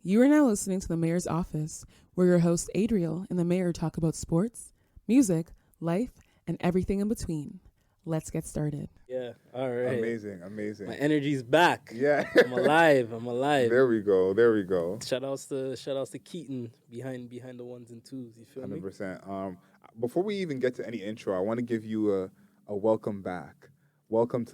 You are now listening to the Mayor's Office, where your host Adriel and the Mayor talk about sports, music, life, and everything in between. Let's get started. Yeah, all right. Amazing. My energy's back. Yeah. I'm alive. There we go. Shoutouts to Keaton behind the ones and twos. You feel me? 100%. Before we even get to any intro, I want to give you a welcome back. Welcome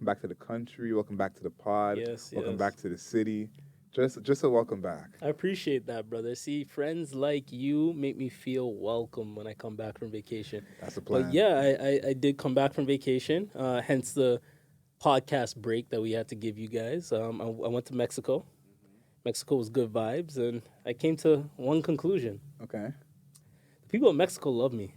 back to the country. Welcome back to the pod. Welcome back to the city. Just a welcome back. I appreciate that, brother. See, friends like you make me feel welcome when I come back from vacation. That's the plan. But yeah, I did come back from vacation, hence the podcast break that we had to give you guys. I went to Mexico. Mm-hmm. Mexico was good vibes, and I came to one conclusion. Okay. The people of Mexico love me.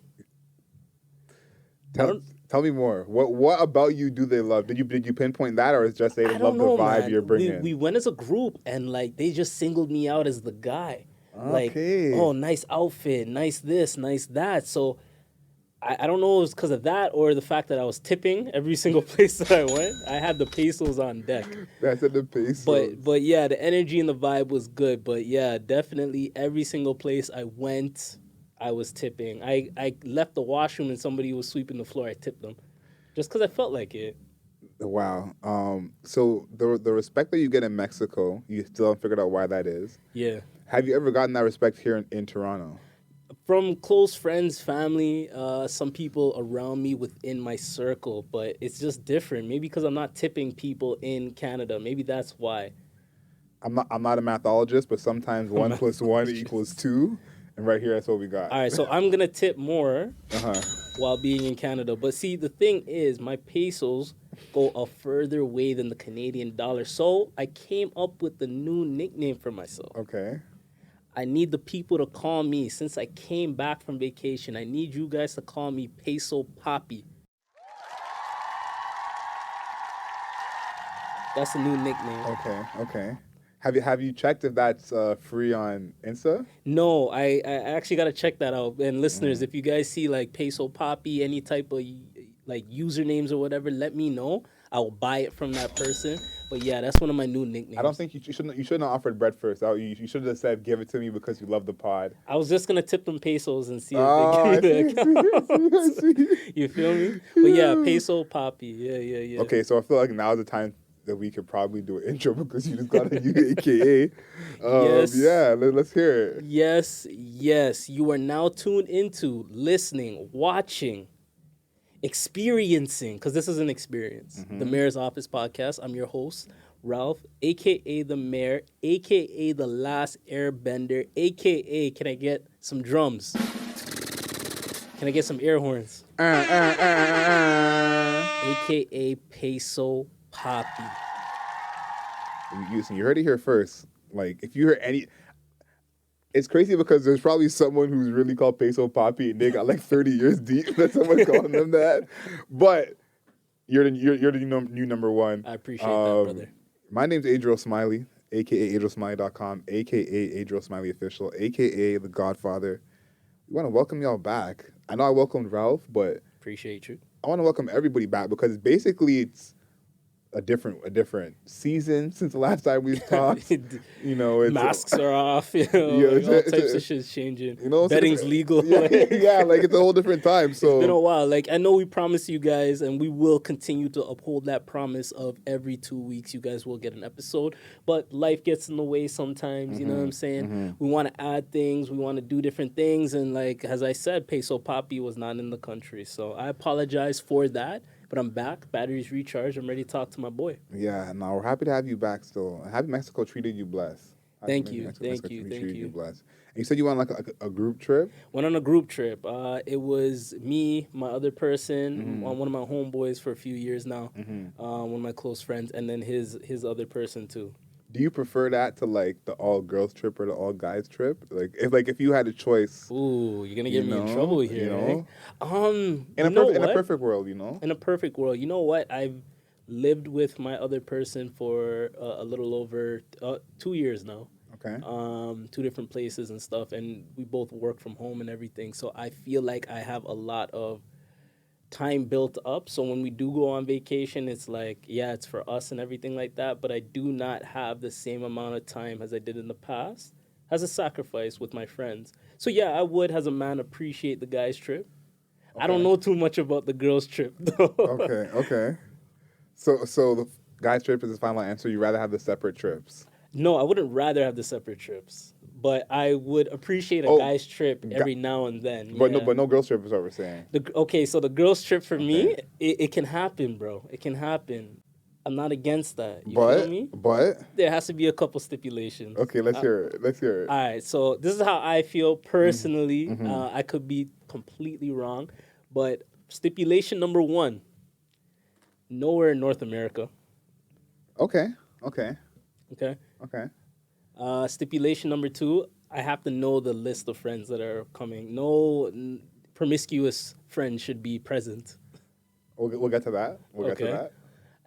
Tell me more. What about you do they love? Did you pinpoint that, or is just they love the vibe man. You're bringing? We went as a group, and like they just singled me out as the guy. Okay. Like, oh, nice outfit, nice this, nice that. So I don't know if it was because of that or the fact that I was tipping every single place that I went. I had the pesos on deck. That's at the pesos. But yeah, the energy and the vibe was good. But yeah, definitely every single place I went, I was tipping. I left the washroom and somebody was sweeping the floor. I tipped them just because I felt like it. Wow. So the respect that you get in Mexico, you still haven't figured out why that is. Yeah. Have you ever gotten that respect here in Toronto? From close friends, family, some people around me within my circle, but it's just different. Maybe because I'm not tipping people in Canada. Maybe that's why. I'm not a mathologist, but sometimes 1 + 1 = 2. And right here, that's what we got. All right, so I'm going to tip more while being in Canada. But see, the thing is, my pesos go a further way than the Canadian dollar. So I came up with the new nickname for myself. Okay. I need the people to call me, since I came back from vacation, I need you guys to call me Peso Papi. That's the new nickname. Okay. Have you checked if that's free on Insta? No, I actually got to check that out. And listeners, if you guys see like Peso Papi, any type of like usernames or whatever, let me know. I will buy it from that person. But yeah, that's one of my new nicknames. I don't think you shouldn't have offered bread first. You should have said give it to me because you love the pod. I was just gonna tip them pesos and see if they give me the account. I see. You feel me? But yeah, Peso Papi. Yeah. Okay, so I feel like now's the time that we could probably do an intro because you just got a new AKA. Yes. Yeah, let's hear it. Yes. You are now tuned into listening, watching, experiencing, because this is an experience. The Mayor's Office Podcast. I'm your host, Ralph, a.k.a. the Mayor, a.k.a. the Last Airbender, a.k.a. Can I get some drums? Can I get some air horns? A.k.a. Peso Papi. You heard it here first. Like, if you heard any... It's crazy because there's probably someone who's really called Peso Papi and they got like 30 years deep that someone's calling them that. But you're the new number one. I appreciate that, brother. My name's Adriel Smiley, a.k.a. AdrielSmiley.com, a.k.a. Adriel Smiley Official, a.k.a. The Godfather. We want to welcome y'all back. I know I welcomed Ralph, but... Appreciate you. I want to welcome everybody back because basically it's a different season since the last time we've talked. It's masks are off. All types of shit's changing. Betting's legal. Yeah, like it's a whole different time. So it's been a while. Like I know we promised you guys, and we will continue to uphold that promise of every 2 weeks you guys will get an episode. But life gets in the way sometimes. You know what I'm saying? We want to add things. We want to do different things, and like as I said, Peso Papi was not in the country, so I apologize for that. But I'm back. Batteries recharged. I'm ready to talk to my boy. Yeah, no, we're happy to have you back still. Happy Mexico treated you blessed. Thank you. Treated you blessed. And you said you went on like a group trip? Went on a group trip. It was me, my other person, one of my homeboys for a few years now, one of my close friends, and then his other person too. Do you prefer that to like the all girls trip or the all guys trip? If you had a choice. Ooh, you're gonna get me in trouble here. In a perfect world, In a perfect world, you know what? I've lived with my other person for a little over 2 years now. Okay. 2 different places and stuff, and we both work from home and everything. So I feel like I have a lot of time built up. So when we do go on vacation, it's like, yeah, it's for us and everything like that. But I do not have the same amount of time as I did in the past as a sacrifice with my friends. So yeah, I would, as a man, appreciate the guy's trip. I don't Okay. know too much about the girl's trip though. Okay. So the guy's trip is his final answer. You rather have the separate trips. No, I wouldn't rather have the separate trips, but I would appreciate a Oh, guy's trip every now and then. But yeah. no girls trip is what we're saying. Okay, so the girl's trip for me, Okay. it can happen, bro. It can happen. I'm not against that. You feel me? But There has to be a couple stipulations. okay, let's hear it. Let's hear it. All right, so this is how I feel personally. I could be completely wrong, but stipulation number 1: nowhere in North America. Okay. Okay. Okay. Stipulation number 2: I have to know the list of friends that are coming. No promiscuous friends should be present. We'll get to that. We'll get to that.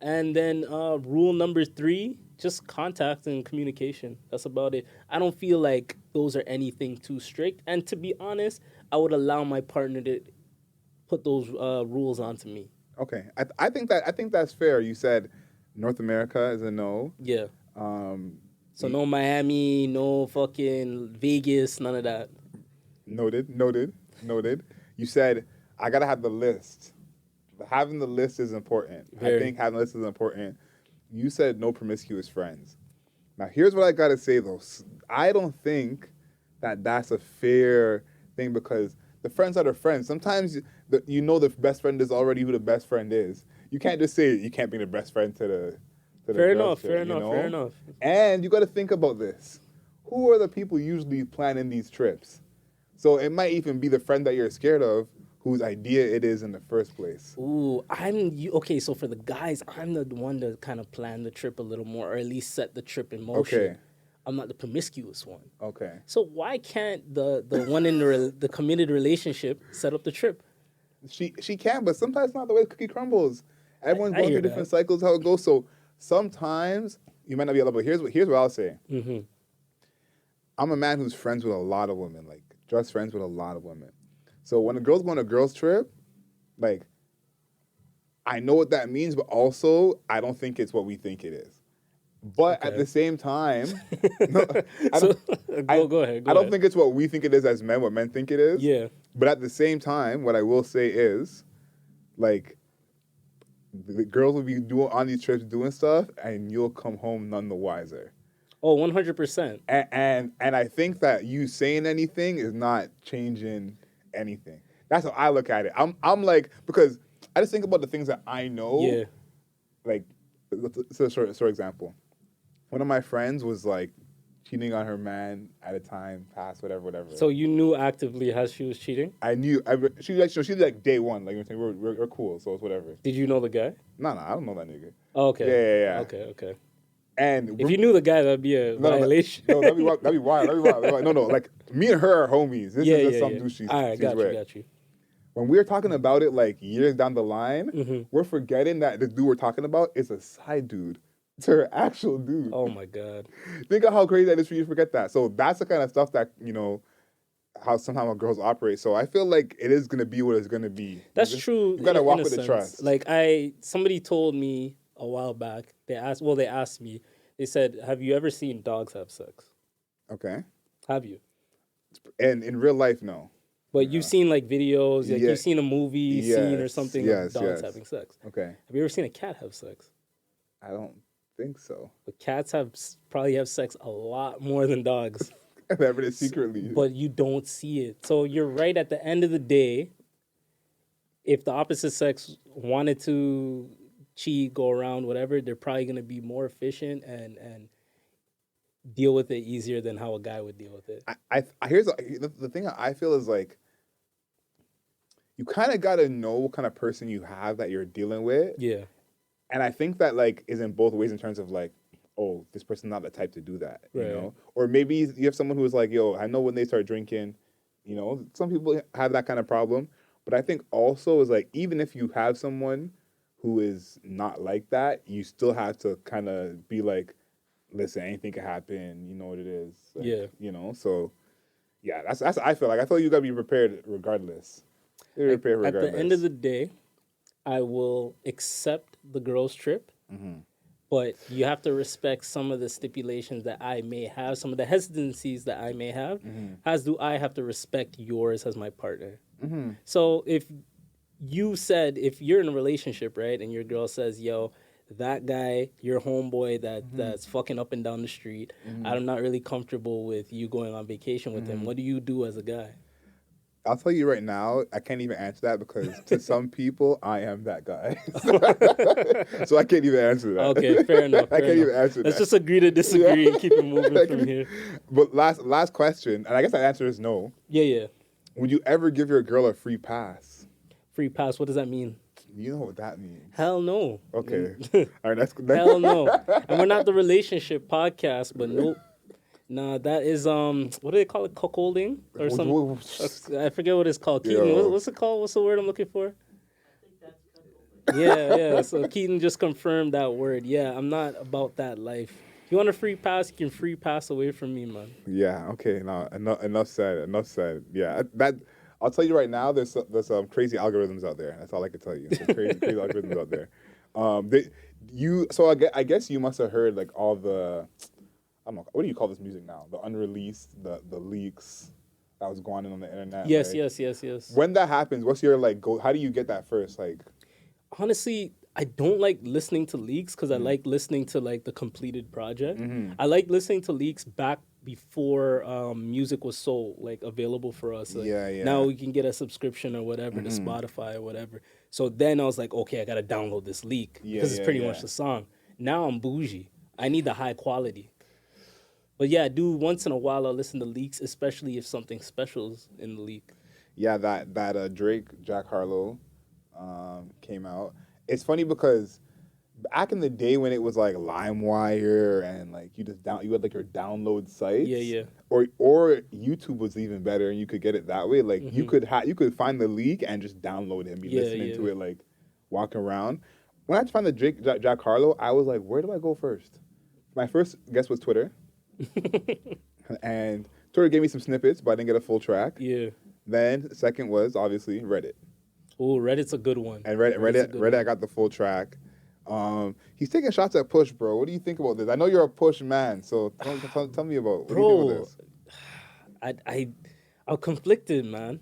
And then rule number 3: just contact and communication. That's about it. I don't feel like those are anything too strict. And to be honest, I would allow my partner to put those rules onto me. Okay. I think that's fair. You said North America is a no. Yeah. So no Miami, no fucking Vegas, none of that. Noted. You said I gotta have the list. Having the list is important. Very. I think having the list is important. You said no promiscuous friends. Now here's what I gotta say though. I don't think that that's a fair thing because the friends that are friends. Sometimes you know the best friend is already who the best friend is. You can't just say you can't bring the best friend to the. Fair enough. And you got to think about this. Who are the people usually planning these trips? So it might even be the friend that you're scared of whose idea it is in the first place. Ooh, okay, so for the guys, I'm the one to kind of plan the trip a little more, or at least set the trip in motion. Okay. I'm not the promiscuous one. Okay. So why can't the one in the committed relationship set up the trip? She can, but sometimes it's not the way the cookie crumbles. Everyone's I going hear through different cycles, how it goes. So sometimes you might not be able to, but here's what I'll say. Mm-hmm. I'm a man who's friends with a lot of women, like just friends with a lot of women. So when a girl's going on a girl's trip, like, I know what that means, but also I don't think it's what we think it is. But at the same time, no, Go ahead. I don't think it's what we think it is as men, what men think it is. Yeah. But at the same time, what I will say is, like, the girls will be on these trips doing stuff, and you'll come home none the wiser. Oh, 100%. And I think that you saying anything is not changing anything. That's how I look at it. I'm like, because I just think about the things that I know. Yeah. Like, so for example, one of my friends was like cheating on her man at a time past whatever. So you knew actively as she was cheating? I knew. She's like day one. Like we're cool, so it's whatever. Did you know the guy? No, I don't know that nigga. Oh, okay. Yeah. Okay. And if you knew the guy, that'd be a violation. No, that'd be wild. No, like me and her are homies. This is just some dude she's all right, got you. When we're talking about it like years down the line, we're forgetting that the dude we're talking about is a side dude to her actual dude. Oh my God. Think of how crazy that is for you to forget that. So that's the kind of stuff that, how sometimes girls operate. So I feel like it is going to be what it's going to be. That's true. You got to walk with the trust. Like somebody told me a while back, they asked me, they said, have you ever seen dogs have sex? Okay. Have you? And in real life, no. But you've seen like videos, like you've seen a movie scene or something of dogs having sex. Okay. Have you ever seen a cat have sex? I don't think so. But cats probably have sex a lot more than dogs. But secretly. But you don't see it. So you're right, at the end of the day, if the opposite sex wanted to cheat, go around, whatever, they're probably going to be more efficient and deal with it easier than how a guy would deal with it. Here's the thing I feel is like, you kind of got to know what kind of person you have that you're dealing with. Yeah. And I think that like is in both ways in terms of like, oh, this person's not the type to do that, you know? Or maybe you have someone who is like, yo, I know when they start drinking, some people have that kind of problem. But I think also is like, even if you have someone who is not like that, you still have to kind of be like, listen, anything can happen. You know what it is. Like, So, yeah, that's I feel like. I feel you got to be prepared regardless. At the end of the day, I will accept the girl's trip, but you have to respect some of the stipulations that I may have, some of the hesitancies that I may have, as do I have to respect yours as my partner. So if you're in a relationship, right, and your girl says, yo, that guy, your homeboy that's fucking up and down the street, I'm not really comfortable with you going on vacation with him. What do you do as a guy? I'll tell you right now, I can't even answer that because to some people, I am that guy. So I can't even answer that. Okay, fair enough. I can't even answer Let's that. just agree to disagree and keep it moving from here. But last question, and I guess the answer is no. Yeah. Would you ever give your girl a free pass? Free pass, what does that mean? You know what that means. Hell no. Okay. All right, that's Hell no. And we're not the relationship podcast, but nope. Nah, that is what do they call it? Cuckolding or something? I forget what it's called. Keaton, what's it called? What's the word I'm looking for? Yeah. So Keaton just confirmed that word. Yeah, I'm not about that life. If you want a free pass, you can free pass away from me, man. Yeah. Okay. No. Enough said. Yeah. That. I'll tell you right now. There's some crazy algorithms out there. That's all I can tell you. There's crazy algorithms out there. So I guess you must have heard like all the. I don't know, what do you call this music now? The unreleased, the leaks that was going on the internet. Yes. When that happens, what's your like go? How do you get that first? Like, honestly, I don't like listening to leaks because I like listening to like the completed project. I like listening to leaks back before music was so like available for us. Like, now we can get a subscription or whatever to Spotify or whatever. So then I was like, okay, I gotta download this leak because it's pretty much the song. Now I'm bougie. I need the high quality. But yeah, I do once in a while I'll listen to leaks, especially if something special's in the leak. Yeah, that Drake Jack Harlow came out. It's funny because back in the day when it was like LimeWire and like you had like your download sites. Yeah. Or YouTube was even better and you could get it that way. Like you could find the leak and just download it and be listening to it like walking around. When I found the Drake Jack Harlow, I was like, where do I go first? My first guess was Twitter. And Twitter gave me some snippets, but I didn't get a full track. Yeah. Then second was obviously Reddit. Oh, Reddit's a good one. And Reddit, I got the full track. He's taking shots at Push, bro. What do you think about this? I know you're a Push man, so tell me about what do you think about this? I'm conflicted, man.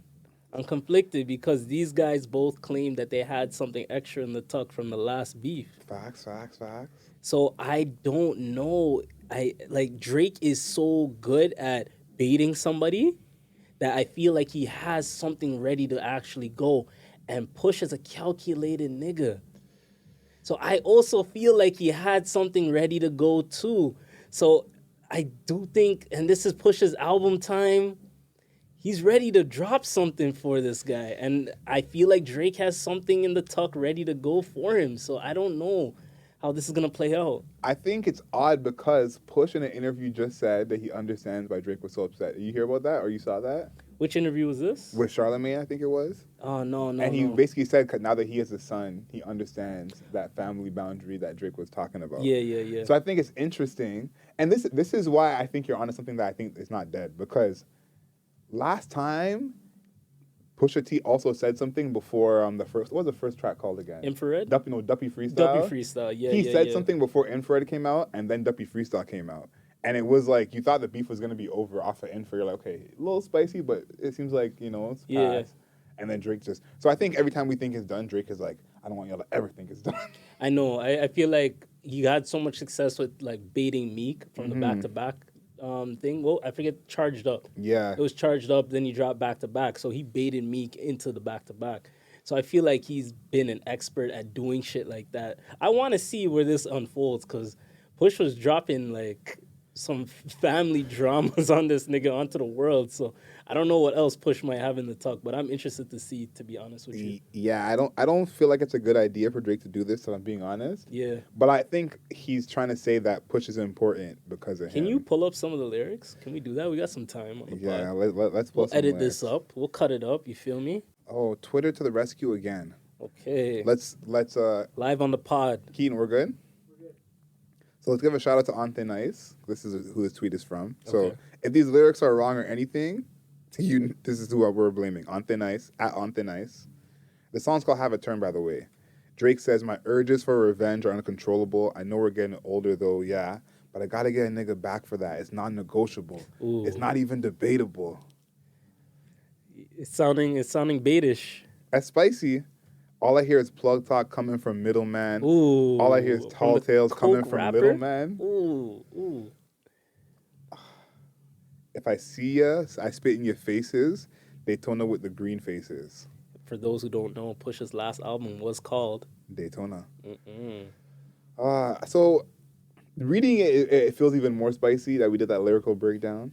I'm conflicted because these guys both claim that they had something extra in the tuck from the last beef. Facts. So I don't know. Drake is so good at baiting somebody that I feel like he has something ready to actually go. And Push is a calculated nigga. So I also feel like he had something ready to go too. So I do think, and this is Push's album time, he's ready to drop something for this guy. And I feel like Drake has something in the tuck ready to go for him. So I don't know how this is going to play out. I think it's odd because Push in an interview just said that he understands why Drake was so upset. Did you hear about that or you saw that? Which interview was this? With Charlamagne, I think it was. Oh, no. And he basically said now that he has a son, he understands that family boundary that Drake was talking about. Yeah. So I think it's interesting. And this is why I think you're onto something that I think is not dead. Because last time, Pusha T also said something before what was the first track called again? Infrared? Duppy Freestyle. Duppy Freestyle, yeah. He said something before Infrared came out, and then Duppy Freestyle came out. And it was like, you thought the beef was going to be over off of Infrared. You're like, okay, a little spicy, but it seems like, it's past. Yeah. And then Drake so I think every time we think it's done, Drake is like, I don't want y'all to ever think it's done. I know. I feel like he had so much success with like baiting Meek from the back-to-back thing. Well, I forget, Charged Up. Yeah. It was Charged Up, then he dropped back-to-back. So he baited Meek into the back-to-back. So I feel like he's been an expert at doing shit like that. I want to see where this unfolds because Push was dropping like some family dramas on this nigga onto the world. So I don't know what else Push might have in the tuck, but I'm interested to see, to be honest with you. Yeah, I don't feel like it's a good idea for Drake to do this, if I'm being honest. Yeah. But I think he's trying to say that Push is important because of him. Can you pull up some of the lyrics? Can we do that? We got some time on the pod. Let's pull some edit lyrics. this up. We'll cut it up. You feel me? Oh, Twitter to the rescue again. Okay. Let's live on the pod. Keaton, we're good? So let's give a shout out to On Thin Ice. This is who this tweet is from. So if these lyrics are wrong or anything, this is who we're blaming. On Thin Ice, at On Thin Ice. The song's called Have a Turn, by the way. Drake says, my urges for revenge are uncontrollable. I know we're getting older, though, yeah. But I got to get a nigga back for that. It's non-negotiable. Ooh. It's not even debatable. It's sounding baitish. That's spicy. All I hear is plug talk coming from middleman. Ooh. All I hear is tall tales coming from rapper? middleman. Ooh. If I see ya, I spit in your faces. Daytona with the green faces. For those who don't know, Pusha's last album was called Daytona. So reading it feels even more spicy that we did that lyrical breakdown.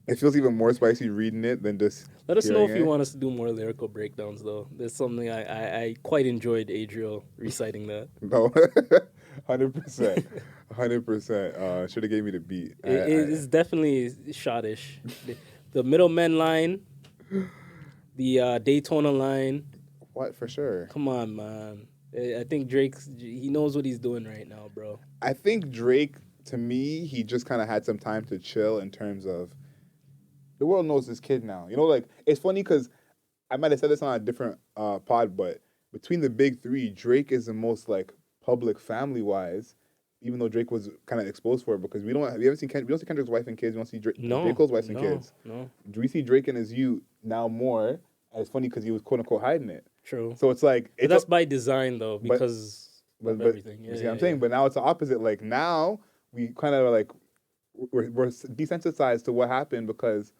It feels even more spicy reading it than just. Let us know if you want us to do more lyrical breakdowns, though. There's something I quite enjoyed Adriel reciting that. No, 100%. 100%. Should have gave me the beat. It's definitely shottish. The middlemen line, the Daytona line. What, for sure? Come on, man. I think he knows what he's doing right now, bro. I think Drake, to me, he just kind of had some time to chill in terms of the world knows this kid now. You know, like, it's funny because I might have said this on a different pod, but between the big three, Drake is the most, like, public family-wise, even though Drake was kind of exposed for it because we don't see Kendrick's wife and kids. We don't see J. Cole's wife and kids. No. We see Drake and his youth now more. And it's funny because he was quote-unquote hiding it. True. So it's like... But that's by design, though, because of everything. You see what I'm saying? But now it's the opposite. Like, now we kind of, like, we're desensitized to what happened because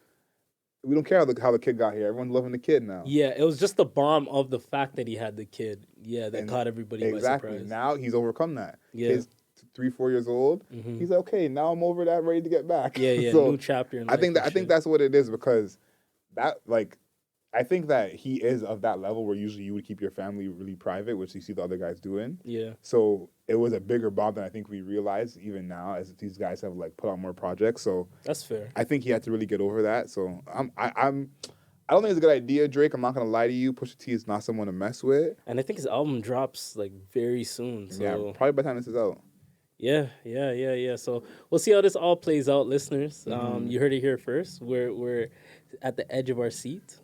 we don't care how the kid got here. Everyone's loving the kid now. Yeah, it was just the bomb of the fact that he had the kid. Yeah, that caught everybody by surprise. Now he's overcome that. Yeah. He's 3-4 years old. Mm-hmm. He's like, okay, now I'm over that, ready to get back. Yeah, so new chapter in life. I think that's what it is because that, like, I think that he is of that level where usually you would keep your family really private, which you see the other guys doing. Yeah. So it was a bigger bomb than I think we realize even now as these guys have, like, put out more projects. So that's fair. I think he had to really get over that. So I don't think it's a good idea, Drake. I'm not gonna lie to you. Pusha T is not someone to mess with. And I think his album drops like very soon. So. Yeah, probably by the time this is out. Yeah. So we'll see how this all plays out, listeners. Mm-hmm. You heard it here first. We're at the edge of our seat.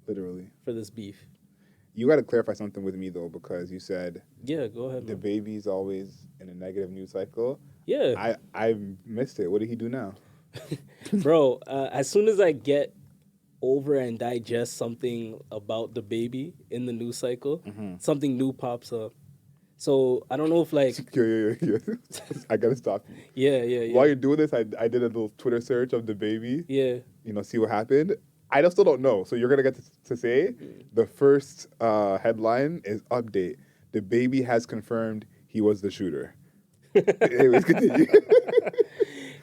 Literally. For this beef. You got to clarify something with me, though, because you said... Yeah, go ahead. DaBaby's always in a negative news cycle. Yeah. I missed it. What did he do now? Bro, as soon as I get over and digest something about DaBaby in the news cycle, something new pops up. So I don't know if, like... Yeah. I got to stop you. Yeah. While you're doing this, I did a little Twitter search of DaBaby. Yeah. See what happened. I still don't know. So you're going to get to say the first headline is update. DaBaby has confirmed he was the shooter. Anyways, continue.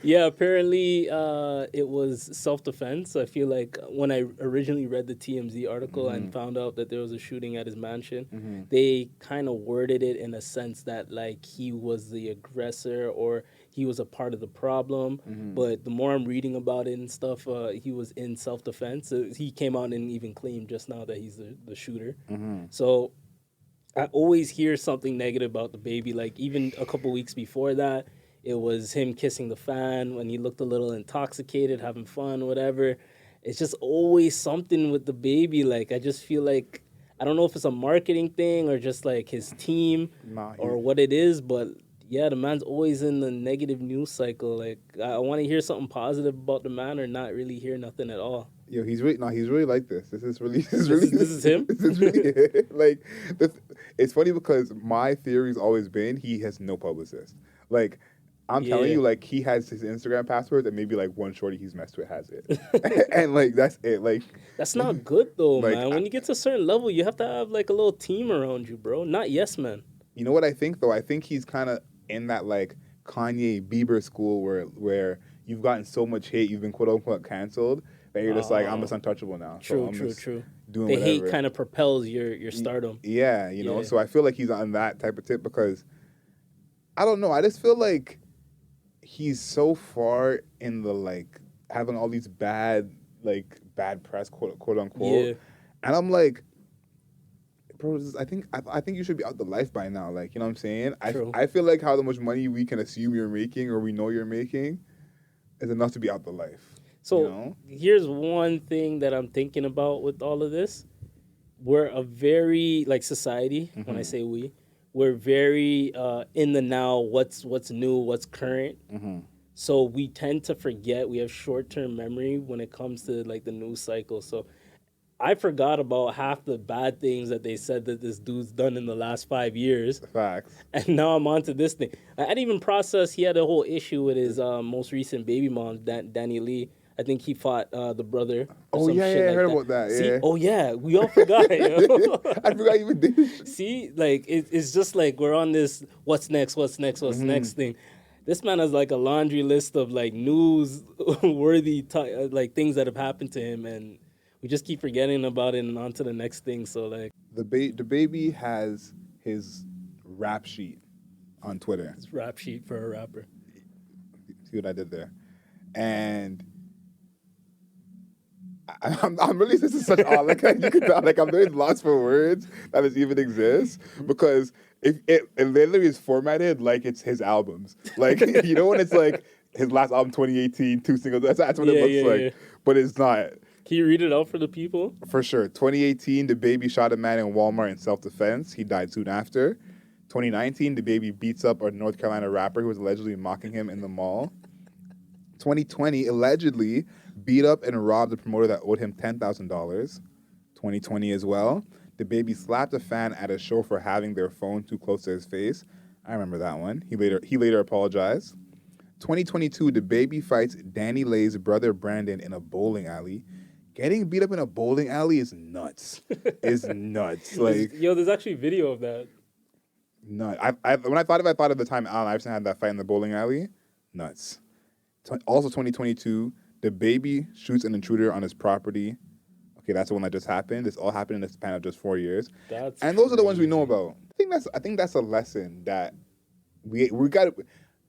Yeah, apparently it was self-defense. I feel like when I originally read the TMZ article and found out that there was a shooting at his mansion, they kind of worded it in a sense that, like, he was the aggressor or he was a part of the problem. But the more I'm reading about it and stuff, he was in self-defense. He came out and even claimed just now that he's the shooter. So I always hear something negative about DaBaby. Like, even a couple weeks before that, it was him kissing the fan when he looked a little intoxicated, having fun, whatever. It's just always something with DaBaby. Like, I just feel like, I don't know if it's a marketing thing or just, like, his team or what it is, but, yeah, the man's always in the negative news cycle. Like, I want to hear something positive about the man or not really hear nothing at all. Yo, he's really like this. This is him. This is really it. Like, it's funny because my theory's always been he has no publicist. Like, I'm telling you, like, he has his Instagram password and maybe, like, one shorty he's messed with has it. And, like, that's it. Like, that's not good, though, like, man. When you get to a certain level, you have to have, like, a little team around you, bro. Not yes man. You know what I think, though? I think he's kind of in that, like, Kanye Bieber school where you've gotten so much hate, you've been quote-unquote canceled, that you're just like, I'm just untouchable now. True. Doing the whatever. Hate kind of propels your stardom. Yeah, you know? So I feel like he's on that type of tip because, I don't know, I just feel like he's so far in the, like, having all these bad press, quote unquote. Yeah. And I'm like, bro, I think you should be out the life by now. Like, you know what I'm saying? True. I feel like how much money we can assume you're making or we know you're making is enough to be out the life. So you know? Here's one thing that I'm thinking about with all of this. we're a very like society. When I say we're very in the now. What's new? What's current? So we tend to forget. We have short-term memory when it comes to like the news cycle. So I forgot about half the bad things that they said that this dude's done in the last 5 years. Facts. And now I'm on to this thing. I didn't even process he had a whole issue with his most recent baby mom, Danny Lee. I think he fought the brother. Oh, yeah, I heard about that. See? Yeah. Oh, yeah. We all forgot. You know? I forgot you even did. See? Like, it's just like we're on this what's next thing. This man has like a laundry list of like news-worthy like things that have happened to him, and we just keep forgetting about it and on to the next thing. So like DaBaby has his rap sheet on Twitter. His rap sheet for a rapper. See what I did there? And I'm really, this is such odd. Like you can tell, like I'm very lost for words that this even exists, because it literally is formatted like it's his albums. Like you know when it's like his last album 2018, 2 singles. That's what it looks like. Yeah. But it's not. Can you read it out for the people? For sure. 2018, DaBaby shot a man in Walmart in self-defense. He died soon after. 2019, DaBaby beats up a North Carolina rapper who was allegedly mocking him in the mall. 2020, allegedly beat up and robbed a promoter that owed him $10,000. 2020 as well. DaBaby slapped a fan at a show for having their phone too close to his face. I remember that one. He later apologized. 2022, DaBaby fights Danny Lay's brother Brandon in a bowling alley. Getting beat up in a bowling alley is nuts. It's nuts. Like, there's actually video of that. Nuts. When I thought of the time Allen Iverson had that fight in the bowling alley, nuts. Also 2022, DaBaby shoots an intruder on his property. Okay, that's the one that just happened. This all happened in the span of just 4 years. And those are the ones we know about. I think that's a lesson that we got.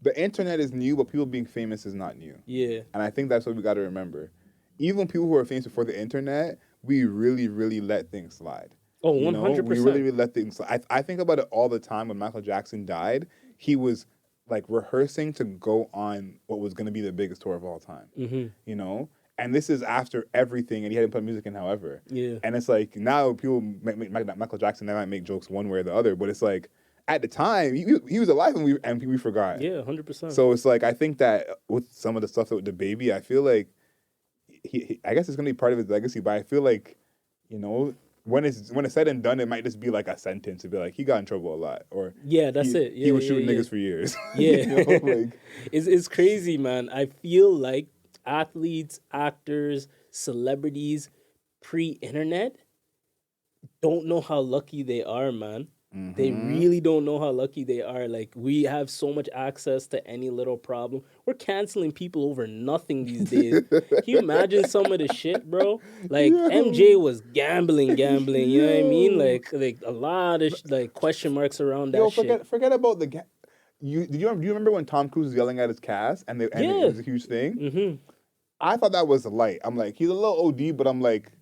The internet is new, but people being famous is not new. Yeah. And I think that's what we got to remember. Even people who are famous before the internet, we really, really let things slide. Oh, 100%. We really, really let things slide. I think about it all the time. When Michael Jackson died, he was like rehearsing to go on what was going to be the biggest tour of all time. You know? And this is after everything, and he hadn't put music in, however. Yeah. And it's like, now people make Michael Jackson, they might make jokes one way or the other, but it's like, at the time, he was alive and we forgot. Yeah, 100%. So it's like, I think that with some of the stuff with DaBaby, I feel like, I guess it's going to be part of his legacy, but I feel like, you know, when it's said and done, it might just be like a sentence to be like, he got in trouble a lot, or that's it. He was shooting niggas for years. Yeah, you know, like, it's crazy, man. I feel like athletes, actors, celebrities, pre-internet don't know how lucky they are, man. They really don't know how lucky they are. Like, we have so much access to any little problem. We're canceling people over nothing these days. Can you imagine some of the shit, bro? Like, MJ was gambling, you know what I mean? Like a lot of like question marks around that shit. Forget about the do you remember when Tom Cruise was yelling at his cast and it was a huge thing? I thought that was light. I'm like, he's a little OD, but I'm like,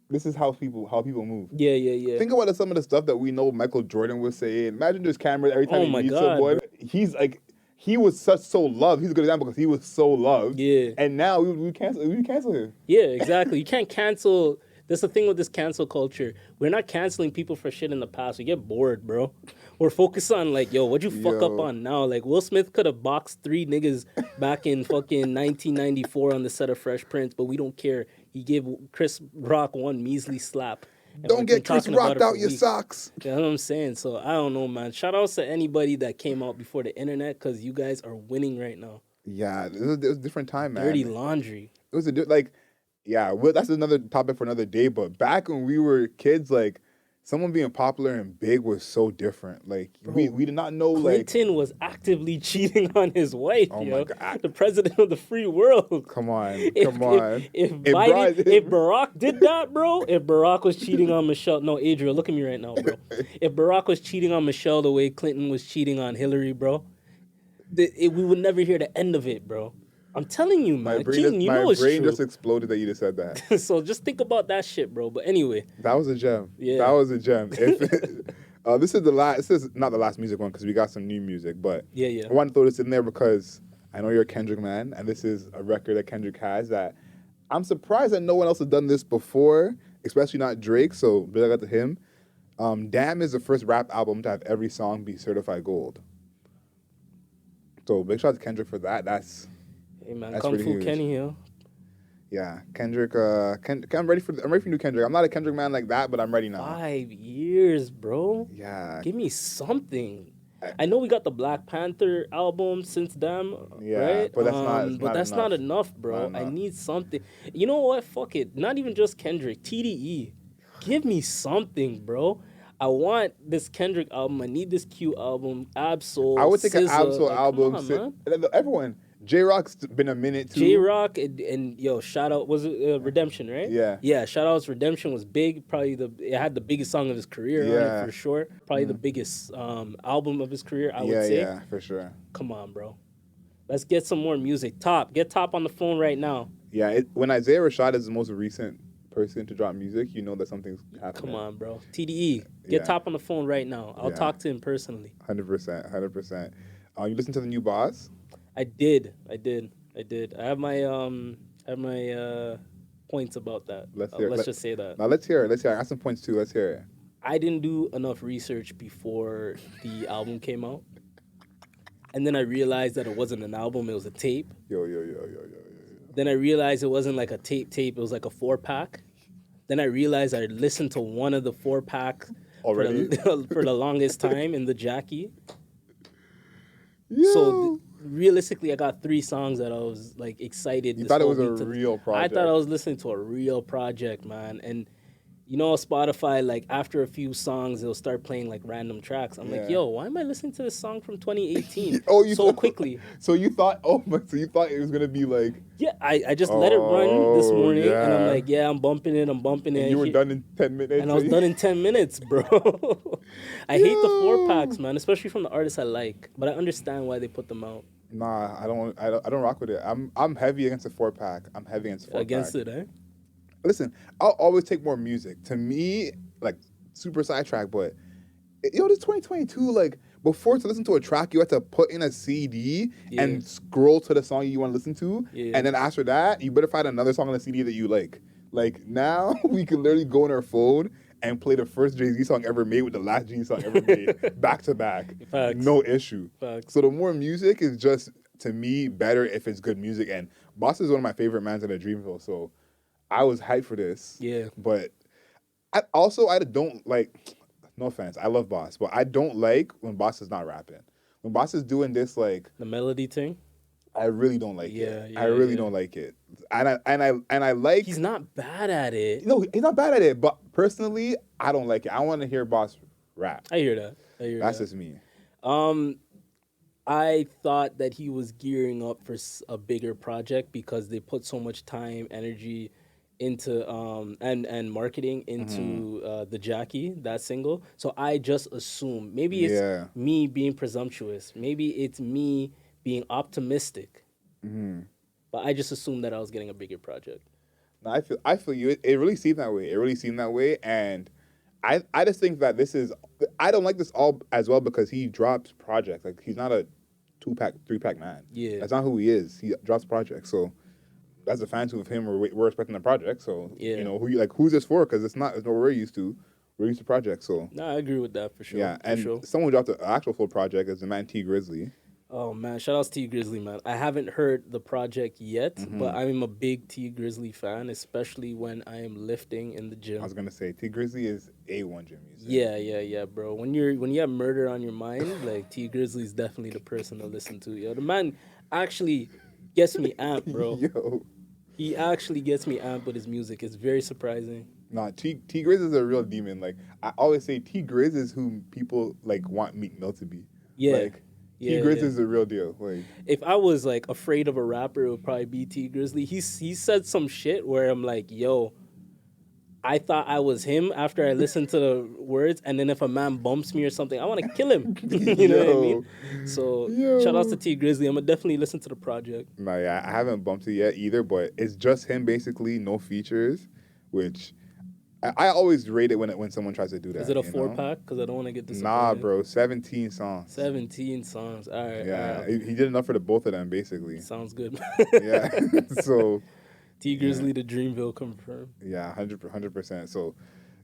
this is how people move. Yeah. Think about some of the stuff that we know Michael Jordan was saying. Imagine there's cameras every time he meets someone. He's like, he was so loved. He's a good example because he was so loved. Yeah. And now we cancel him. Yeah, exactly. You can't cancel. That's the thing with this cancel culture. We're not canceling people for shit in the past. We get bored, bro. We're focused on like, yo, what'd you fuck up on now? Like, Will Smith could have boxed 3 niggas back in fucking 1994 on the set of Fresh Prince, but we don't care. He gave Chris Rock one measly slap. Don't get Chris Rock out your socks. You know what I'm saying? So, I don't know, man. Shout outs to anybody that came out before the internet, because you guys are winning right now. Yeah, it was a different time, man. Dirty laundry. It was that's another topic for another day, but back when we were kids, like, someone being popular and big was so different. Like, we did not know, Clinton was actively cheating on his wife, my God. The president of the free world. Come on. If Barack did that, bro, if Barack was cheating on Michelle, no, Adriel, look at me right now, bro. If Barack was cheating on Michelle the way Clinton was cheating on Hillary, bro, we would never hear the end of it, bro. I'm telling you, man. My brain just exploded that you just said that. So just think about that shit, bro. But anyway. That was a gem. Yeah. That was a gem. This is not the last music one because we got some new music, but yeah. I want to throw this in there because I know you're a Kendrick man, and this is a record that Kendrick has that I'm surprised that no one else has done this before. especially not Drake. So big shout out to him. Damn is the first rap album to have every song be certified gold. So big shout out to Kendrick for that. That's Kung pretty Fu huge. Kenny here. Yeah, Kendrick. I'm ready for new Kendrick. I'm not a Kendrick man like that, but I'm ready now. 5 years, bro. Yeah. Give me something. I know we got the Black Panther album since then, Yeah, right? but that's not not enough, bro. Not I enough. need something. You know what? Fuck it. Not even just Kendrick. TDE. Give me something, bro. I want this Kendrick album. I need this Q album. Absol. I would take an SZA. Absol Like, album. come on, man. Everyone. J Rock's been a minute too. J Rock and yo, shout out, was it Redemption, right? Yeah. Yeah, shout outs Redemption was big. Probably it had the biggest song of his career on Yeah. it for sure. Probably the biggest album of his career, I would say. Yeah, for sure. Come on, bro. Let's get some more music. Get Top on the phone right now. Yeah, when Isaiah Rashad is the most recent person to drop music, you know that something's happening. Come on, bro. TDE, get Yeah. Top on the phone right now. I'll Yeah. talk to him personally. 100%. You listen to the new Boss? I did. I have my points about that. Let's just say that. Now let's hear it. I got some points too. Let's hear it. I didn't do enough research before the album came out. And then I realized that it wasn't an album, it was a tape. Yo. Then I realized it wasn't like a tape, it was like a 4-pack. Then I realized I listened to one of the 4-pack Already? for the longest time in the Jackie. Yo. So realistically, I got 3 songs that I was like excited. You this thought it whole was a week to- real I project. thought I was listening to a real project, man. And you know, Spotify, like after a few songs, they'll start playing like random tracks. I'm like, Yeah. yo, why am I listening to this song from 2018 Oh, so quickly? So you thought it was gonna be like, Yeah, I just let it run this Oh, morning, and I'm yeah. like, yeah, I'm bumping it. and you were done in 10 minutes? And I was done in 10 minutes, bro. I hate the 4-packs, man, especially from the artists I like. But I understand why they put them out. Nah, I don't rock with it. I'm heavy against the 4-pack. I'm heavy against 4-pack. Against it, eh? Listen, I'll always take more music. To me, like, super sidetrack, but yo, this 2022, like, before to listen to a track, you have to put in a CD and scroll to the song you want to listen to. Yeah. And then after that, you better find another song on the CD that you like. Like, now we can literally go on our phone and play the first Jay-Z song ever made with the last Jay-Z song ever made, back to back. Facts. No issue. Facts. So the more music is just, to me, better if it's good music. And Boss is one of my favorite mans in Dreamville, so I was hyped for this. Yeah. But I don't like, no offense, I love Boss, but I don't like when Boss is not rapping. When Boss is doing this, like, The melody thing. I really don't like Yeah, it. yeah, I really yeah. don't like it. And I like, He's not bad at it. no, he's not bad at it, but personally, I don't like it. I want to hear Boss rap. I hear that. That's just me. I thought that he was gearing up for a bigger project because they put so much time, energy into and marketing into the Jackie, that single. So I just assumed maybe it's me being presumptuous. Maybe it's me being optimistic. But I just assumed that I was getting a bigger project. No, I feel you. It really seemed that way. And I just think that I don't like this all as well because he drops projects. Like, he's not a 2-pack, 3-pack man. Yeah. That's not who he is. He drops projects. So as a fan of him, we're expecting a project. So, Yeah. you know, who's this for? Because it's not what we're used to. We're used to projects. So, No, I agree with that for sure. yeah. For And sure. someone who dropped an actual full project is the man T Grizzly. Oh man, shout outs to T Grizzly, man. I haven't heard the project yet, but I'm a big T Grizzly fan, especially when I am lifting in the gym. I was going to say, T Grizzly is A1 gym music. Yeah, bro. When you have murder on your mind, like T Grizzly is definitely the person to listen to. Yo, the man actually gets me amped, bro. Yo. He actually gets me amped with his music. It's very surprising. Nah, T Grizz is a real demon. Like, I always say, T Grizz is who people like want Meek Mill to be. Yeah. Like, T Yeah, Grizz yeah. is the real deal. Like, If I was like afraid of a rapper, it would probably be T Grizzly. He said some shit where I'm like, yo, I thought I was him after I listened to the words, and then if a man bumps me or something, I want to kill him. You know what I mean? So shout out to T Grizzly. I'm gonna definitely listen to the project. nah, yeah, I haven't bumped it yet either, but it's just him basically, no features, which I always rate it when someone tries to do that. Is it a you know? 4-pack? Because I don't want to get disappointed. Nah, bro, 17 songs. 17 songs. All right. Yeah, all right. he did enough for the both of them, basically. Sounds good. Yeah, so T Grizzly to Dreamville confirmed. Yeah, 100%. So,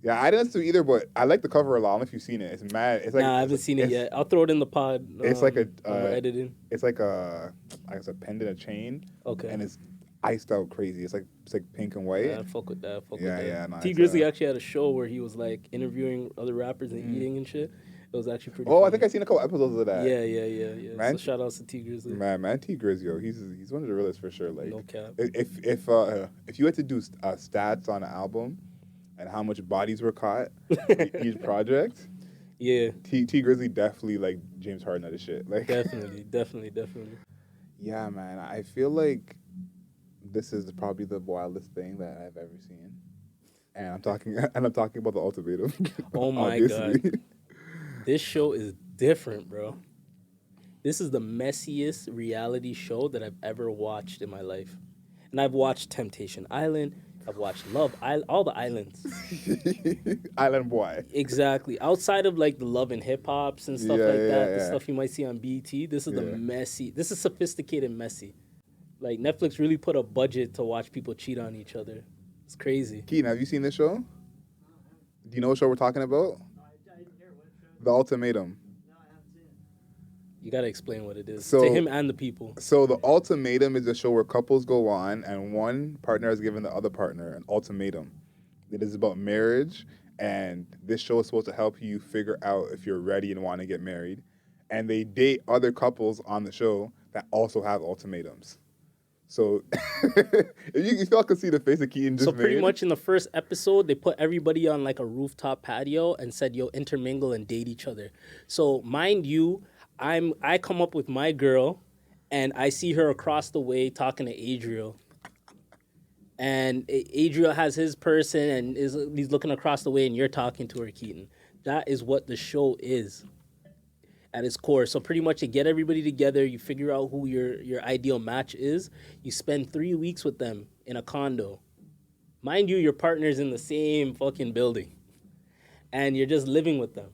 yeah, I didn't listen to it either, but I like the cover a lot. I don't know if you've seen it. It's mad. It's like Nah, I haven't seen it yet. I'll throw it in the pod. It's like a when we're editing. It's like I guess a pendant, a chain. Okay. And it's iced out crazy. It's like pink and white. Yeah, fuck with that. Fuck with that. Yeah. Nice. T Grizzly actually had a show where he was like interviewing other rappers and eating and shit. It was actually pretty. Oh, funny. I think I've seen a couple episodes of that. Yeah. Man, So shout outs to T Grizzly. Man, T Grizzly, he's one of the realest for sure. Like, No cap. If you had to do stats on an album and how much bodies were caught each project, Yeah. T Grizzly definitely like James Harden at his shit. Like Definitely. Yeah, man. I feel like this is probably the wildest thing that I've ever seen, and I'm talking about the Ultimatum. Oh my god, this show is different, bro. This is the messiest reality show that I've ever watched in my life, and I've watched Temptation Island. I've watched Love Island, all the islands. Island Boy. Exactly. Outside of like the Love and Hip Hops and stuff the stuff you might see on BET, this is the messy. This is sophisticated messy. Like Netflix really put a budget to watch people cheat on each other. It's crazy. Keaton, have you seen this show? Do you know what show we're talking about? I didn't hear what show. The Ultimatum. No, I haven't seen it. You gotta explain what it is So- to him and the people. So the Ultimatum is a show where couples go on and one partner has given the other partner an ultimatum. It is about marriage, and this show is supposed to help you figure out if you're ready and want to get married. And they date other couples on the show that also have ultimatums. So if y'all can see the face of Keaton just So pretty made. much in the first episode, they put everybody on like a rooftop patio and said, "Yo, intermingle and date each other." So mind you, I come up with my girl, and I see her across the way talking to Adriel, and Adriel has his person and he's looking across the way, and you're talking to her, Keaton. That is what the show is at its core. So pretty much you get everybody together, you figure out who your ideal match is, you spend 3 weeks with them in a condo. Mind you, your partner's in the same fucking building. And you're just living with them.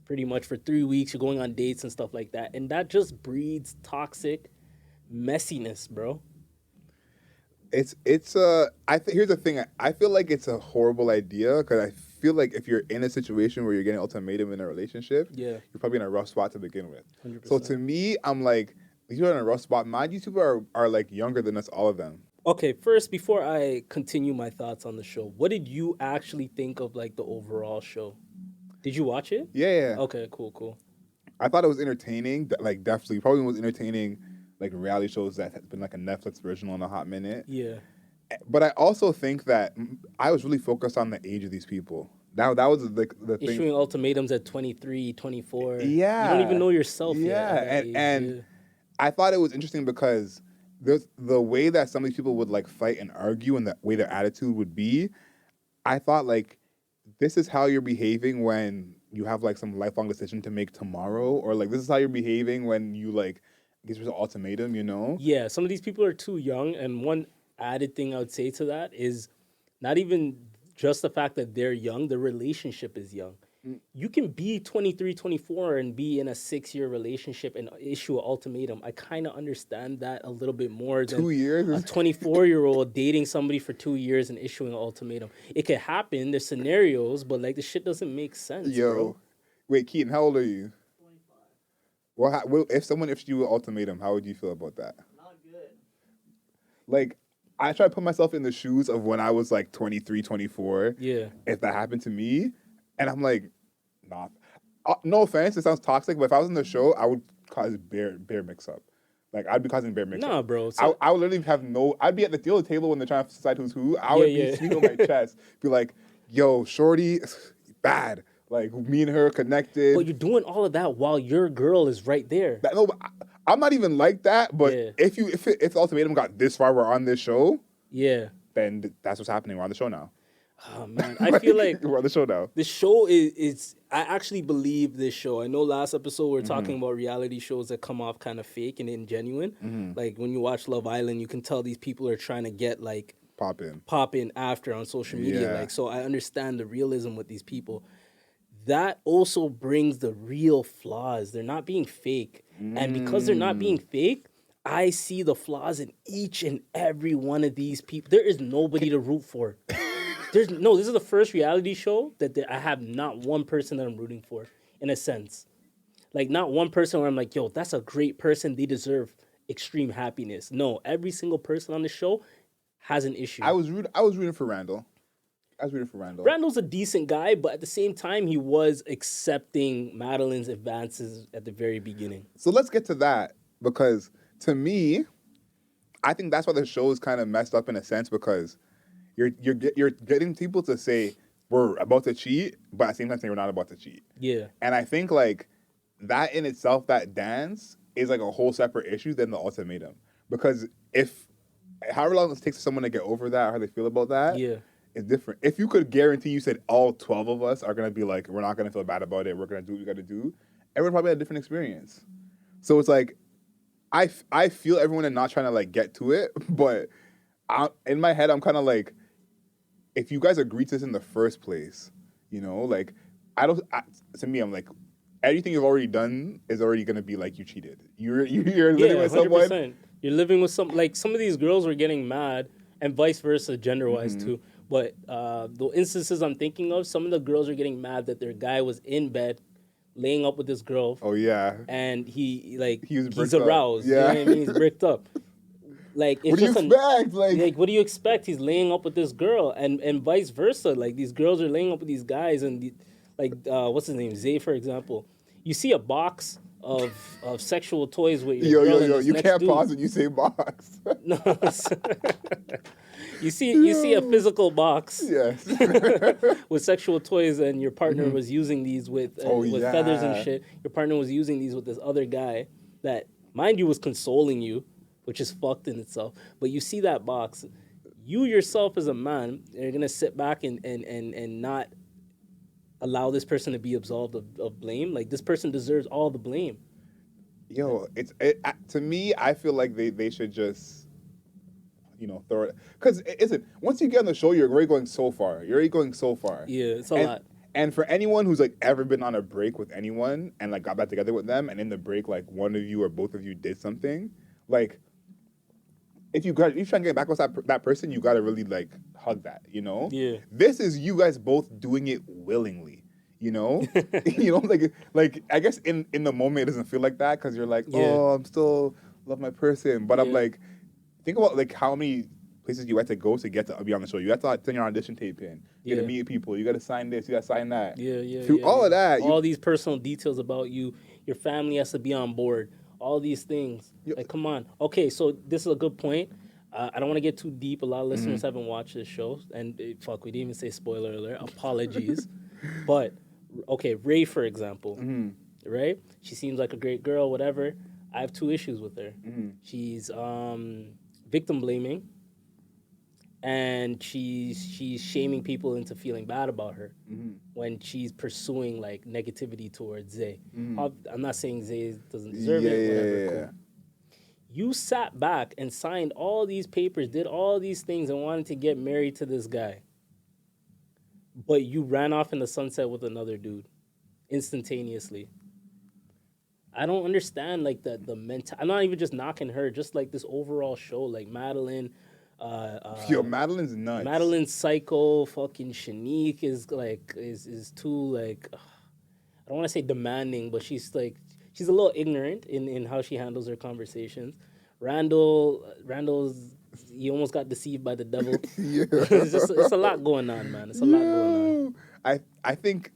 Pretty much for 3 weeks, you're going on dates and stuff like that. And that just breeds toxic messiness, bro. Here's the thing. I feel like it's a horrible idea because I feel like if you're in a situation where you're getting ultimatum in a relationship, Yeah. you're probably in a rough spot to begin with. 100%. So to me, I'm like, you're in a rough spot. Mind you, people are like younger than us, all of them. Okay, first, before I continue my thoughts on the show, what did you actually think of like the overall show? Did you watch it? Yeah. Okay, cool. I thought it was entertaining. Like definitely, probably was entertaining. Like reality shows that has been like a Netflix original in a hot minute. Yeah. But I also think that I was really focused on the age of these people. That was the thing. Issuing ultimatums at 23, 24. Yeah. You don't even know yourself yet. Yeah, at that age, and I thought it was interesting because there's the way that some of these people would like fight and argue and the way their attitude would be. I thought like this is how you're behaving when you have like some lifelong decision to make tomorrow, or like this is how you're behaving when you like get yourself an ultimatum, you know? Yeah, some of these people are too young. And one added thing I would say to that is not even just the fact that they're young, the relationship is young. You can be 23, 24 and be in a 6-year relationship and issue an ultimatum. I kind of understand that a little bit more than 2 years? a 24-year-old dating somebody for 2 years and issuing an ultimatum. It could happen. There's scenarios, but like the shit doesn't make sense, bro. Wait, Keaton, how old are you? 25. Well, if someone issued you an ultimatum, how would you feel about that? Not good. Like, I try to put myself in the shoes of when I was like 23, 24. Yeah. If that happened to me, and I'm like, nah. No offense, it sounds toxic, but if I was in the show, I would cause bear mix up. Like, I'd be causing bear mix up. Nah, bro. I would literally have I'd be at the deal table when they're trying to decide who's who. I would be swinging on my chest, be like, yo, shorty, bad. Like, me and her connected. But you're doing all of that while your girl is right there. No, but I'm not even like that, but Yeah. if the ultimatum got this far, we're on this show, Yeah. then that's what's happening. We're on the show now. Oh, man. I feel like we're on the show now. the show is I actually believe this show. I know last episode we were talking about reality shows that come off kind of fake and ingenuine. Like when you watch Love Island, you can tell these people are trying to get like Pop in after on social media. Yeah. Like, so I understand the realism with these people. That also brings the real flaws. They're not being fake. And because they're not being fake, I see the flaws in each and every one of these people. There is nobody to root for. This is the first reality show that I have not one person that I'm rooting for, in a sense. Like, not one person where I'm like, yo, that's a great person. They deserve extreme happiness. No, every single person on the show has an issue. I was rooting for Randall. Randall's a decent guy, but at the same time, he was accepting Madeline's advances at the very beginning. So let's get to that, because to me, I think that's why the show is kind of messed up in a sense, because you're getting people to say we're about to cheat, but at the same time saying we're not about to cheat. Yeah. And I think like that in itself, that dance is like a whole separate issue than the ultimatum, because if however long it takes for someone to get over that or how they feel about that, Yeah. it's different. If you could guarantee, you said all 12 of us are gonna be like, we're not gonna feel bad about it, we're gonna do what we gotta do, everyone probably had a different experience. So it's like, I feel everyone and not trying to like get to it, but in my head, I'm kind of like, if you guys agreed to this in the first place, you know, like, to me, I'm like, everything you've already done is already gonna be like you cheated. You're living with 100%. someone. You're living with some of these girls were getting mad, and vice versa, gender-wise too. But the instances I'm thinking of, some of the girls are getting mad that their guy was in bed, laying up with this girl. Oh yeah. And he's bricked aroused. up. Yeah. You know what I mean? He's bricked up. Like, it's What do you just expect? Like, what do you expect? He's laying up with this girl, and vice versa. Like, these girls are laying up with these guys, and what's his name, Zay, for example. You see a box of sexual toys with your girl and yo, this you next can't dude. pause when you say box. No, you see a physical box Yes. with sexual toys, and your partner was using these with feathers and shit. Your partner was using these with this other guy that, mind you, was consoling you, which is fucked in itself. But you see that box, you yourself as a man are gonna sit back and not allow this person to be absolved of blame. Like, this person deserves all the blame. Yo, to me, I feel like they should just, you know, throw it. Because once you get on the show, you're already going so far. Yeah, it's a lot. And for anyone who's like ever been on a break with anyone and like got back together with them, and in the break, like one of you or both of you did something, like if you try and get back with that person, you gotta really like hug that, you know? Yeah. This is you guys both doing it willingly, you know? You know, like I guess in the moment it doesn't feel like that because you're like, oh, I'm still love my person. But I'm like, think about like how many places you had to go to get to be on the show. You have to like, send your audition tape in. You gotta meet people. You gotta sign this. You gotta sign that. Through all of that. All these personal details about you. Your family has to be on board. All these things. Like, come on. Okay, so this is a good point. I don't want to get too deep. A lot of listeners haven't watched this show. And we didn't even say spoiler alert. Apologies. But, okay, Ray, for example. Right? She seems like a great girl, whatever. I have two issues with her. She's victim blaming. And she's shaming people into feeling bad about her when she's pursuing like negativity towards Zay. I'm not saying Zay doesn't deserve it, whatever. Cool. You sat back and signed all these papers, did all these things, and wanted to get married to this guy. But you ran off in the sunset with another dude instantaneously. I don't understand like the mental. I'm not even just knocking her, just like this overall show, like Madeline. Yo, Madeline's nuts. Madeline's psycho. Fucking Shanique is too like, I don't want to say demanding, but she's a little ignorant in how she handles her conversations. Randall's he almost got deceived by the devil. It's a lot going on, man. It's a lot going on. I think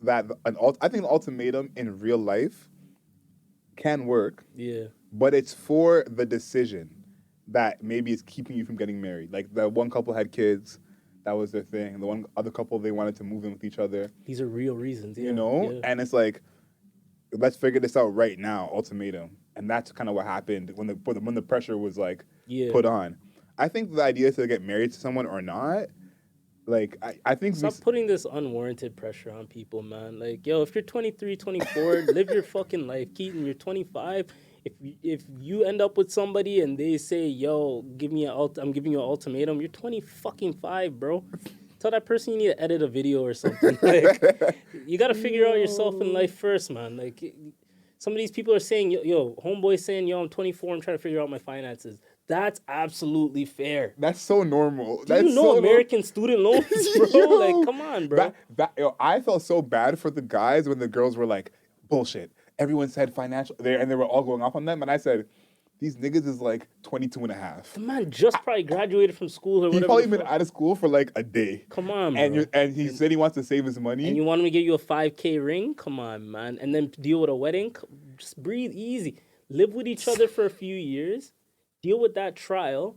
that an ultimatum in real life can work. Yeah. But it's for the decision that maybe is keeping you from getting married. Like the one couple had kids, that was their thing. The one other couple, they wanted to move in with each other. These are real reasons, you know. And it's like, let's figure this out right now. Ultimatum, and that's kind of what happened when the pressure was like put on. I think the idea is to get married to someone or not. Like I think stop putting this unwarranted pressure on people, man. Like, yo, if you're 23, 24, live your fucking life. Keaton, you're 25. If you end up with somebody and they say, yo, I'm giving you an ultimatum, you're 25, bro. Tell that person you need to edit a video or something. Like, you got to figure out yourself in life first, man. Like, Some of these people are saying, yo, homeboy saying, yo, I'm 24, I'm trying to figure out my finances. That's absolutely fair. That's so normal. Do you know American student loans, bro? Yo, like, come on, bro. I felt so bad for the guys when the girls were like, bullshit. Everyone said financial, and they were all going off on them. And I said, these niggas is like 22 and a half. The man just probably graduated from school or He whatever. probably been out of school for like a day. Come on, bro. And he said he wants to save his money. And you want him to give you a 5K ring? Come on, man. And then deal with a wedding? Just breathe easy. Live with each other for a few years. Deal with that trial.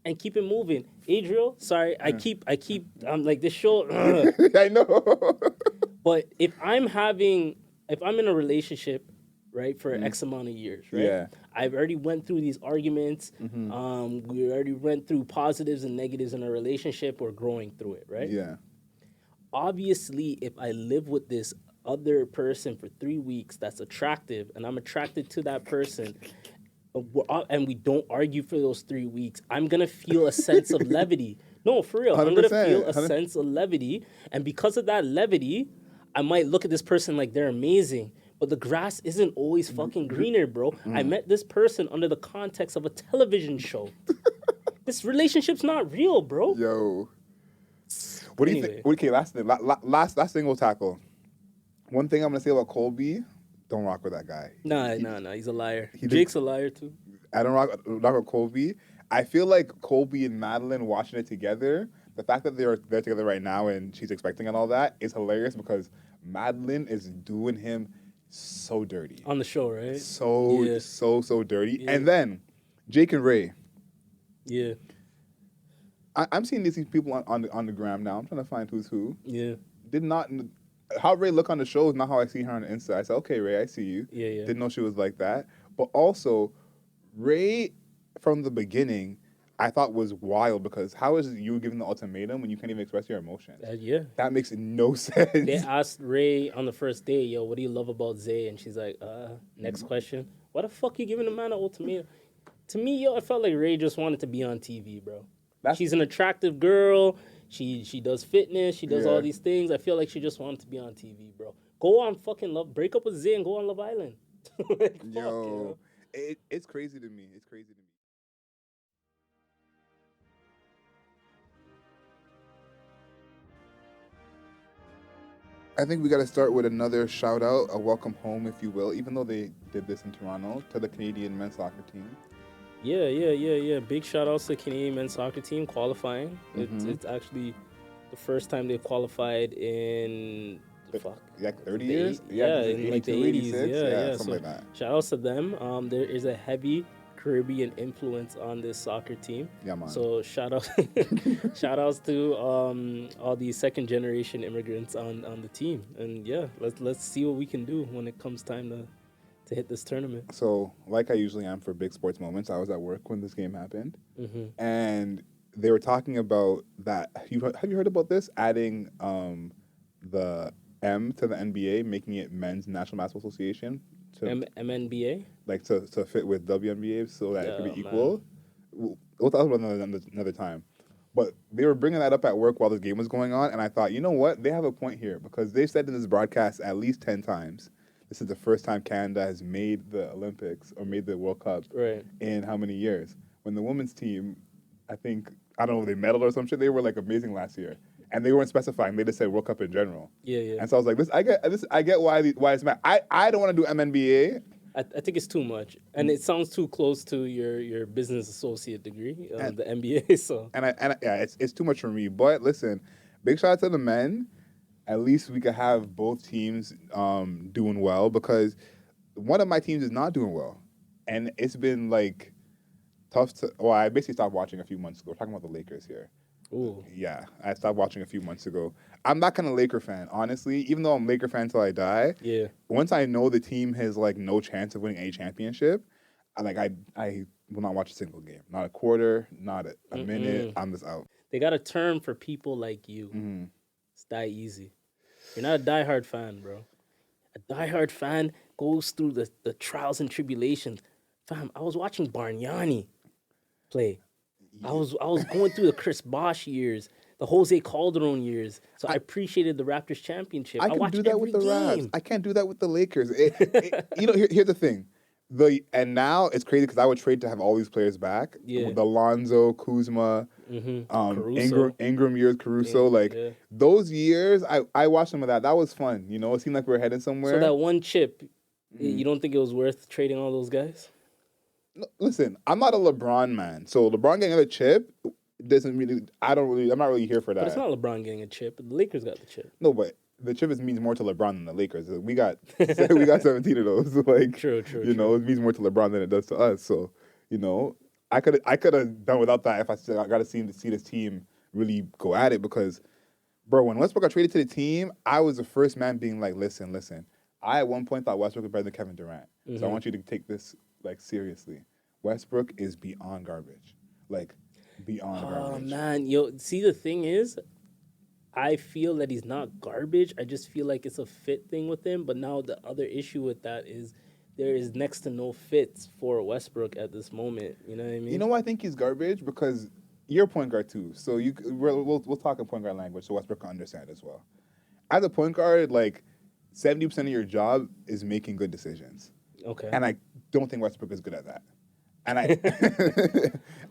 And keep it moving. Adriel, sorry, I keep, I'm like, this show. I know. But if I'm in a relationship, right, for X amount of years, right? Yeah. I've already went through these arguments. We already went through positives and negatives in a relationship. We're growing through it, right? Yeah. Obviously, if I live with this other person for 3 weeks that's attractive, and I'm attracted to that person, and we don't argue for those 3 weeks, I'm going to feel a sense of levity. No, for real. I'm going to feel a sense of levity. And because of that levity, I might look at this person like they're amazing. But the grass isn't always fucking greener, bro. I met this person under the context of a television show. This relationship's not real, bro. Yo. What do you think? Okay, last thing. Last thing we'll tackle. One thing I'm going to say about Colby, don't rock with that guy. Nah. He's a liar. Jake's a liar, too. I don't rock with Colby. I feel like Colby and Madeline watching it together, the fact that they're together right now and she's expecting and all that is hilarious because Madeline is doing him so dirty. On the show, right? So dirty. Yeah. And then Jake and Ray. Yeah. I'm seeing these people on the gram now. I'm trying to find who's who. Yeah. How Ray look on the show is not how I see her on the inside. I said, okay, Ray, I see you. Yeah. Didn't know she was like that. But also, Ray, from the beginning, I thought was wild because how is you giving the ultimatum when you can't even express your emotions? Yeah. That makes no sense. They asked Ray on the first day, yo, what do you love about Zay? And she's like, next question. Why the fuck you giving a man an ultimatum? To me, yo, I felt like Ray just wanted to be on TV, bro. She's an attractive girl. She does fitness. She does all these things. I feel like she just wanted to be on TV, bro. Go on fucking break up with Zay and go on Love Island. Like, yo, it's crazy to me. It's crazy to me. I think we got to start with another shout out, a welcome home, if you will, even though they did this in Toronto, to the Canadian men's soccer team. Yeah. Big shout outs to the Canadian men's soccer team qualifying. It's actually the first time they've qualified in like 30 years? In like the 80s. Yeah. Something like that. Shout outs to them. There is a heavy Caribbean influence on this soccer team. Yeah, man. So shout outs to all these second generation immigrants on the team. And yeah, let's see what we can do when it comes time to hit this tournament. So, like I usually am for big sports moments, I was at work when this game happened, and they were talking about that. Have you heard about this? Adding the M to the NBA, making it Men's National Basketball Association. MNBA? Like to fit with WNBA so that it could be equal. We'll talk about another time. But they were bringing that up at work while this game was going on, and I thought, you know what? They have a point here because they've said in this broadcast at least 10 times, this is the first time Canada has made the Olympics or made the World Cup in how many years? When the women's team, I don't know, they medaled or some shit, they were like amazing last year. And they weren't specifying. They just said World Cup in general. Yeah. And so I was like, I get why it's mad. I don't want to do MNBA. I think it's too much, and it sounds too close to your business associate degree, the MBA. So it's too much for me. But listen, big shout out to the men. At least we could have both teams doing well because one of my teams is not doing well, and it's been like tough to. Well, I basically stopped watching a few months ago. We're talking about the Lakers here. Ooh. Yeah, I stopped watching a few months ago. I'm not kind of Laker fan, honestly. Even though I'm Laker fan till I die. Yeah. Once I know the team has like no chance of winning a championship, I will not watch a single game. Not a quarter, not a minute. I'm just out. They got a term for people like you. It's that easy. You're not a diehard fan, bro. A diehard fan goes through the trials and tribulations. Fam, I was watching Bargnani play. I was going through the Chris Bosh years. the Jose Calderon years. So I appreciated the Raptors championship. I can watched do that every with the game. Raps. I can't do that with the Lakers. Here's the thing. And now it's crazy because I would trade to have all these players back. Yeah. The Lonzo, Kuzma, Caruso. Ingram years, Caruso. Yeah. Those years, I watched some of that. That was fun. It seemed like we were heading somewhere. So that one chip, you don't think it was worth trading all those guys? Listen, I'm not a LeBron man. So LeBron getting another chip doesn't really. I'm not really here for that. But it's not LeBron getting a chip. The Lakers got the chip. No, but the chip means more to LeBron than the Lakers. We got 17 of those. True. It means more to LeBron than it does to us. So, I could have done without that if I still got to see this team really go at it. Because, bro, when Westbrook got traded to the team, I was the first man being like, listen. I at one point thought Westbrook was better than Kevin Durant. So I want you to take this seriously. Westbrook is beyond garbage. Beyond garbage. Oh man, see the thing is, I feel that he's not garbage. I just feel like it's a fit thing with him. But now the other issue with that is there is next to no fits for Westbrook at this moment. You know what I mean? You know why I think he's garbage? Because you're a point guard too. So we'll talk in point guard language so Westbrook can understand as well. As a point guard, 70% of your job is making good decisions. Okay. And I don't think Westbrook is good at that. And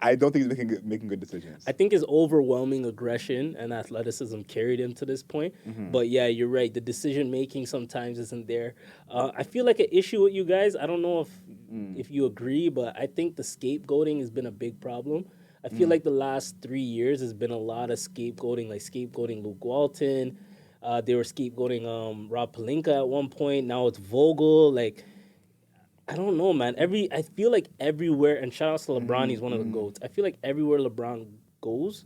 I don't think he's making good decisions. I think his overwhelming aggression and athleticism carried him to this point. But yeah, you're right. The decision making sometimes isn't there. I feel like an issue with you guys. I don't know if you agree, but I think the scapegoating has been a big problem. I feel like the last 3 years has been a lot of scapegoating, scapegoating Luke Walton. They were scapegoating Rob Pelinka at one point. Now it's Vogel. I don't know, man. I feel like everywhere, and shout out to LeBron, he's one of the GOATs. I feel like everywhere LeBron goes,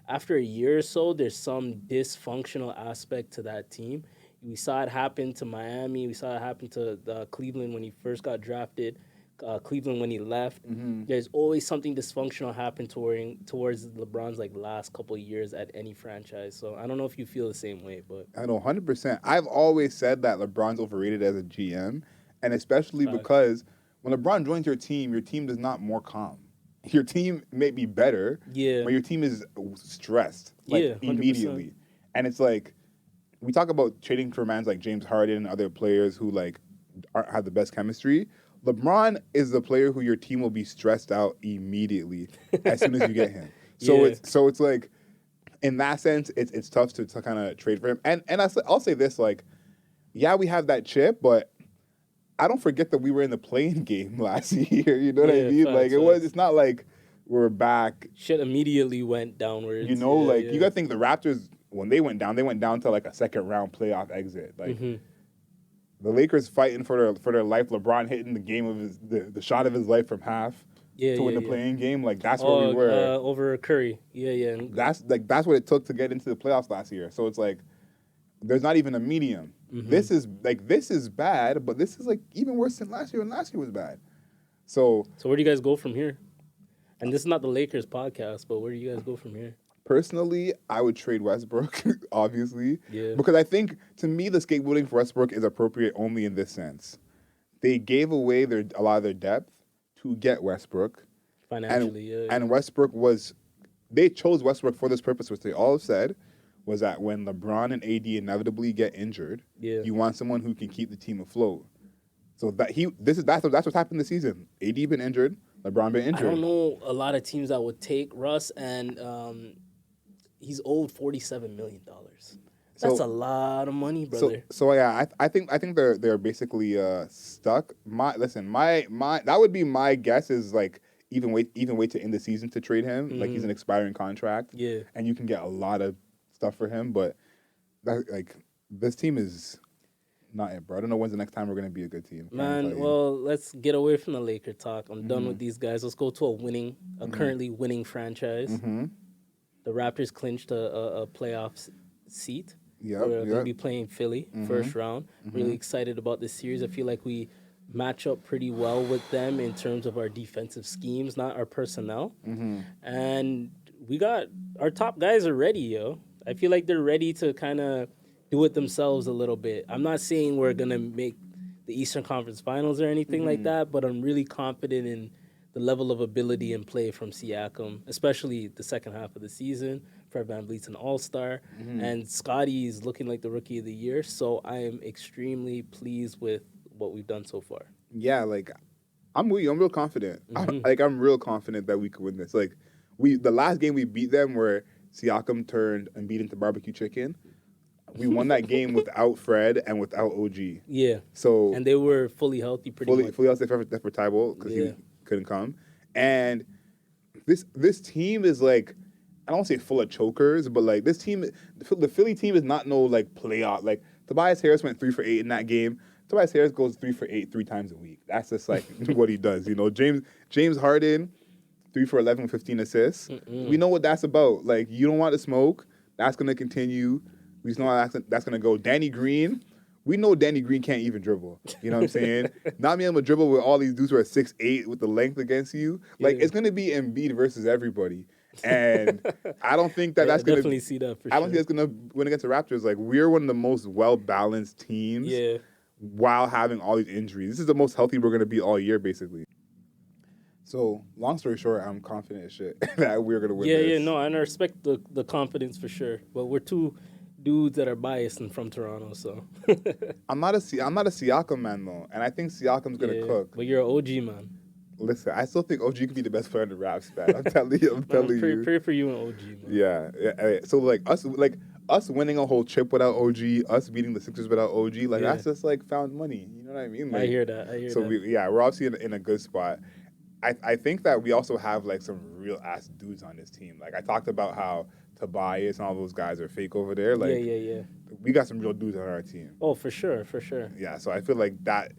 after a year or so, there's some dysfunctional aspect to that team. We saw it happen to Miami. We saw it happen to Cleveland when he first got drafted. Cleveland when he left. There's always something dysfunctional happen towards LeBron's last couple of years at any franchise. So I don't know if you feel the same way, but I know 100%. I've always said that LeBron's overrated as a GM. And especially because when LeBron joins your team does not more calm. Your team may be better, but your team is stressed immediately. And it's we talk about trading for mans like James Harden and other players who have the best chemistry. LeBron is the player who your team will be stressed out immediately as soon as you get him. So it's in that sense, it's tough to kind of trade for him. And I'll say this, we have that chip, but I don't forget that we were in the playing game last year. You know what I mean? Facts. It's not like we're back. Shit immediately went downwards. You got to think the Raptors, when they went down to a second round playoff exit. The Lakers fighting for their life. LeBron hitting the game of the shot of his life from half to win the playing game. That's where we were over Curry. Yeah. That's what it took to get into the playoffs last year. So it's there's not even a medium. This is bad, but this is even worse than last year, and last year was bad. So where do you guys go from here? And this is not the Lakers podcast, but where do you guys go from here? Personally, I would trade Westbrook, obviously. Yeah. Because I think, to me, the scapegoating for Westbrook is appropriate only in this sense. They gave away a lot of their depth to get Westbrook. Financially, And Westbrook they chose Westbrook for this purpose, which they all said was that when LeBron and AD inevitably get injured, you want someone who can keep the team afloat. So that's what's happened this season. AD been injured, LeBron been injured. I don't know a lot of teams that would take Russ, and he's owed $47 million. That's a lot of money, brother. I think they're basically stuck. That would be my guess is even wait to end the season to trade him. He's an expiring contract. Yeah, and you can get a lot of stuff for him, but this team is not it, bro. I don't know when's the next time we're gonna be a good team. Man, well, let's get away from the Laker talk. I'm done with these guys. Let's go to a currently winning franchise. The Raptors clinched a playoff seat. They'll be playing Philly first round. Really excited about this series. I feel like we match up pretty well with them in terms of our defensive schemes, not our personnel. And we got our top guys are ready, yo. I feel like they're ready to kind of do it themselves a little bit. I'm not saying we're going to make the Eastern Conference Finals or anything like that, but I'm really confident in the level of ability and play from Siakam, especially the second half of the season. Fred VanVleet's an all-star, and Scotty is looking like the rookie of the year. So I am extremely pleased with what we've done so far. Yeah, like I'm real confident. I'm real confident that we could win this. Like the last game we beat them where Siakam turned and beat into barbecue chicken. We won that game without Fred and without OG. Yeah. So And they were fully healthy pretty much. fully healthy except for Tybalt because he couldn't come. And this team is like, I don't want to say full of chokers, but like this team, the Philly team is not no like playoff. Like Tobias Harris went 3 for 8 in that game. Tobias Harris goes 3 for 8 3 times a week. That's just like what he does. You know, James Harden, 3 for 11 with 15 assists. We know what that's about. Like you don't want to smoke. That's gonna continue. We just know how that's gonna go. Danny Green. We know Danny Green can't even dribble. You know what I'm saying? Not being able to dribble with all these dudes who are 6'8" with the length against you. Like it's gonna be Embiid versus everybody. And I don't think that's gonna definitely see that for I don't think it's gonna win against the Raptors. Like we're one of the most well balanced teams. Yeah. While having all these injuries. This is the most healthy we're gonna be all year, basically. So long story short, I'm confident as shit that we're gonna win. Yeah, no, and I respect the confidence for sure. But we're two dudes that are biased and from Toronto, so I'm not a Siakam man though, and I think Siakam's gonna cook. But you're an OG man. Listen, I still think OG could be the best player in the Raps, man. I'm telling you. Pray for you and OG, man. Yeah. So us winning a whole chip without OG, us beating the Sixers without OG, like that's just like found money. You know what I mean? Like, I hear that. So we're obviously in a good spot. I think that we also have like some real ass dudes on this team. Like I talked about how Tobias and all those guys are fake over there. Like yeah. We got some real dudes on our team. Oh, for sure. Yeah, so I feel like that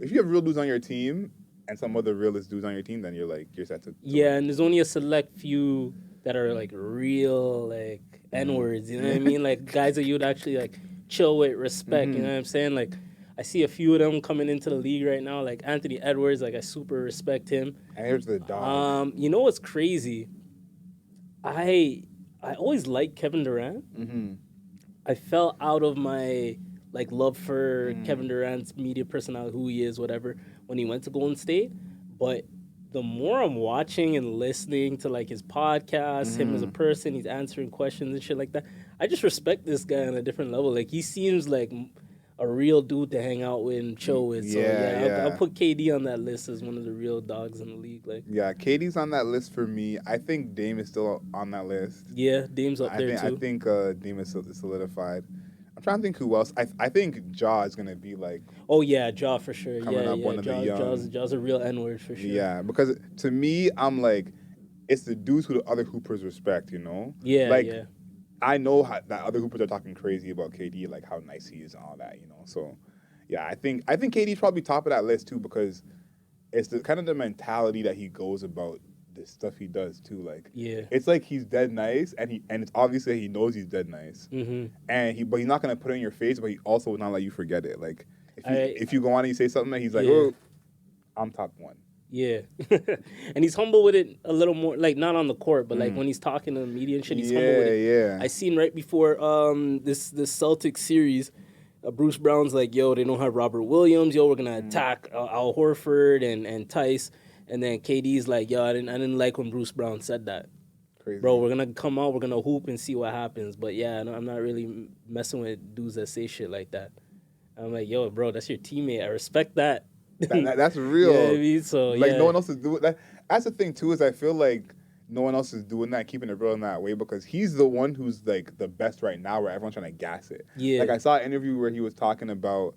if you have real dudes on your team and some other realist dudes on your team, then you're set to Yeah, and there's only a select few that are like real like N-words, you know what I mean? Like guys that you'd actually like chill with, respect, you know what I'm saying? Like I see a few of them coming into the league right now, like Anthony Edwards, like I super respect him. And here's the dog. You know what's crazy? I always liked Kevin Durant. I fell out of my like love for Kevin Durant's media personality, who he is, whatever, when he went to Golden State. But the more I'm watching and listening to like his podcast, him as a person, he's answering questions and shit like that. I just respect this guy on a different level. Like he seems like a real dude to hang out with and chill with. So I'll put KD on that list as one of the real dogs in the league. Like KD's on that list for me. I think Dame is still on that list. Yeah, Dame's up there too. I think Dame is solidified. I'm trying to think who else. I think Ja is gonna be like. Oh yeah, Ja for sure. Coming up one of the young. Ja's a real N-word for sure. Yeah, because to me, I'm like, it's the dudes who the other hoopers respect. You know. Yeah. I know that other hoopers are talking crazy about KD, like how nice he is and all that, you know. So, yeah, I think KD's probably top of that list too because it's the kind of the mentality that he goes about the stuff he does too. Like, it's like he's dead nice, and it's obvious that he knows he's dead nice, but he's not gonna put it in your face, but he also will not let you forget it. Like, if you go on and you say something, that he's like, oh, I'm top one. Yeah, and he's humble with it a little more, like not on the court, but like when he's talking to the media and shit, he's humble with it. Yeah. I seen right before this Celtics series, Bruce Brown's like, yo, they don't have Robert Williams, yo, we're gonna attack Al Horford and Tice, and then KD's like, yo, I didn't like when Bruce Brown said that. Crazy. Bro, we're gonna come out, we're gonna hoop and see what happens, but yeah, I'm not really messing with dudes that say shit like that. I'm like, yo, bro, that's your teammate. I respect that. That's real. Yeah, I mean, so no one else is doing that. That's the thing too. Is I feel like no one else is doing that, keeping it real in that way because he's the one who's like the best right now, where everyone's trying to gas it. Yeah. Like I saw an interview where he was talking about,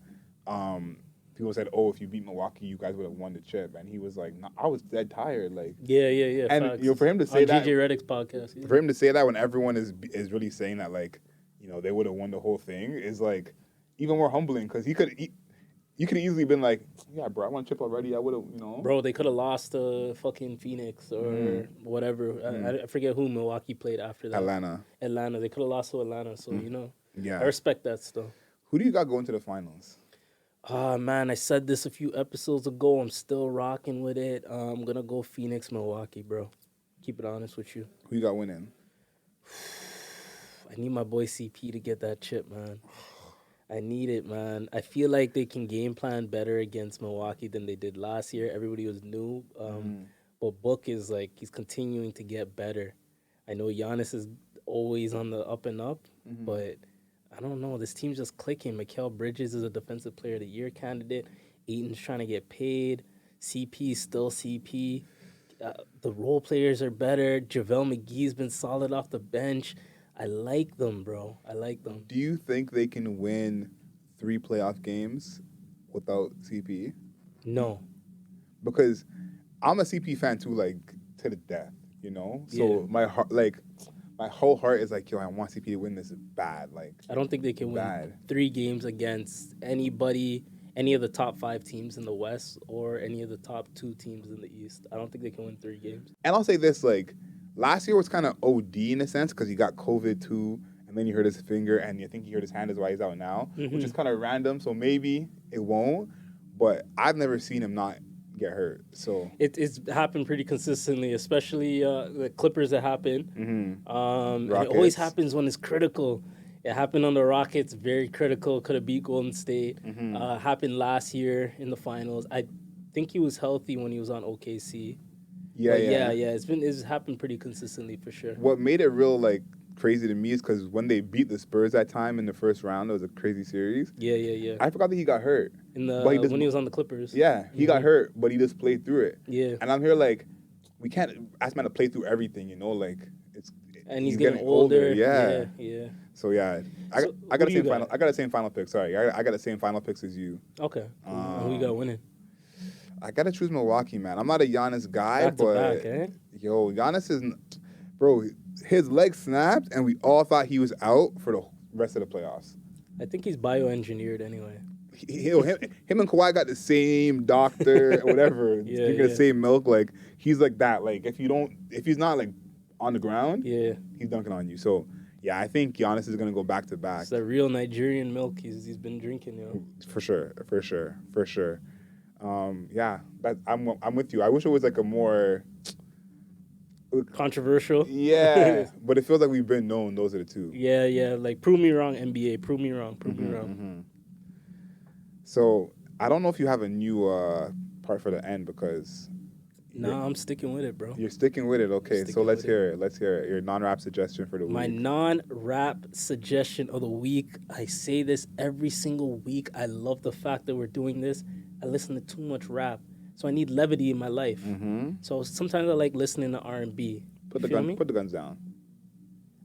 people said, "Oh, if you beat Milwaukee, you guys would have won the chip," and he was like, "No, I was dead tired." Like, yeah. And facts. for him to say on that, JJ Redick's podcast, for him to say that when everyone is really saying that, like, they would have won the whole thing, is like even more humbling because you could have easily been like, yeah, bro, I won a chip already. I would have, Bro, they could have lost to fucking Phoenix or whatever. I forget who Milwaukee played after that. Atlanta. They could have lost to Atlanta. So, Yeah. I respect that still. Who do you got going to the finals? Man, I said this a few episodes ago. I'm still rocking with it. I'm going to go Phoenix, Milwaukee, bro. Keep it honest with you. Who you got winning? I need my boy CP to get that chip, man. I need it, man. I feel like they can game plan better against Milwaukee than they did last year. Everybody was new. But Book is like, he's continuing to get better. I know Giannis is always on the up and up, but I don't know. This team's just clicking. Mikal Bridges is a Defensive Player of the Year candidate. Aiton's trying to get paid. CP is still CP. The role players are better. JaVale McGee's been solid off the bench. I like them, bro. I like them. Do you think they can win 3 playoff games without CP? No. Because I'm a CP fan too, like to the death, you know. So Yeah. my heart, like my whole heart is like, yo, I want CP to win this bad. Like I don't think they can Bad. win 3 games against anybody, any of the top 5 teams in the West or any of the top 2 teams in the East. I don't think they can win 3 games. And I'll say this, like, last year was kind of OD in a sense because he got COVID too, and then he hurt his finger, and I think he hurt his hand is why he's out now, which is kind of random. So maybe it won't, but I've never seen him not get hurt. So It's happened pretty consistently, especially the Clippers that happen. And it always Rockets. happens when it's critical. It happened on the Rockets, very critical. Could have beat Golden State. Happened last year in the finals. I think he was healthy when he was on OKC. yeah. It's happened pretty consistently for sure. What made it real like crazy to me is because when they beat the Spurs that time in the first round, it was a crazy series. Yeah. I forgot that he got hurt. In the But he just- when he was on the Clippers. Yeah, he got hurt, but he just played through it. Yeah. And I'm here like, we can't ask man to play through everything, you know? Like And he's getting older. Yeah. Yeah. So yeah, I So, got who the do you same got? final. I got the same final pick. Sorry, I got the same final picks as you. Okay. Who you got winning? I gotta choose Milwaukee, man. I'm not a Giannis guy, Back to but back, eh? yo, Giannis is, bro. His leg snapped, and we all thought he was out for the rest of the playoffs. I think he's bioengineered anyway. Him and Kawhi got the same doctor, or whatever. Yeah, Drinking the yeah. same milk. Like he's like that. Like if he's not like on the ground, Yeah. he's dunking on you. So yeah, I think Giannis is gonna go back to back It's that real Nigerian milk he's been drinking, yo. for sure. Yeah, I'm with you. I wish it was like a more Controversial. yeah, but it feels like we've been known. Those are the two. Yeah. Like, prove me wrong, NBA. Prove me wrong. Prove me wrong. So I don't know if you have a new part for the end because Nah, I'm sticking with it, bro. you're sticking with it. Okay, so Sticking let's with hear it. Let's hear it. Your non-rap suggestion for the My week. non-rap suggestion of the week. I say this every single week. I love the fact that we're doing this. I listen to too much rap, so I need levity in my life. So sometimes I like listening to R&B. Put You the feel me? put the guns down.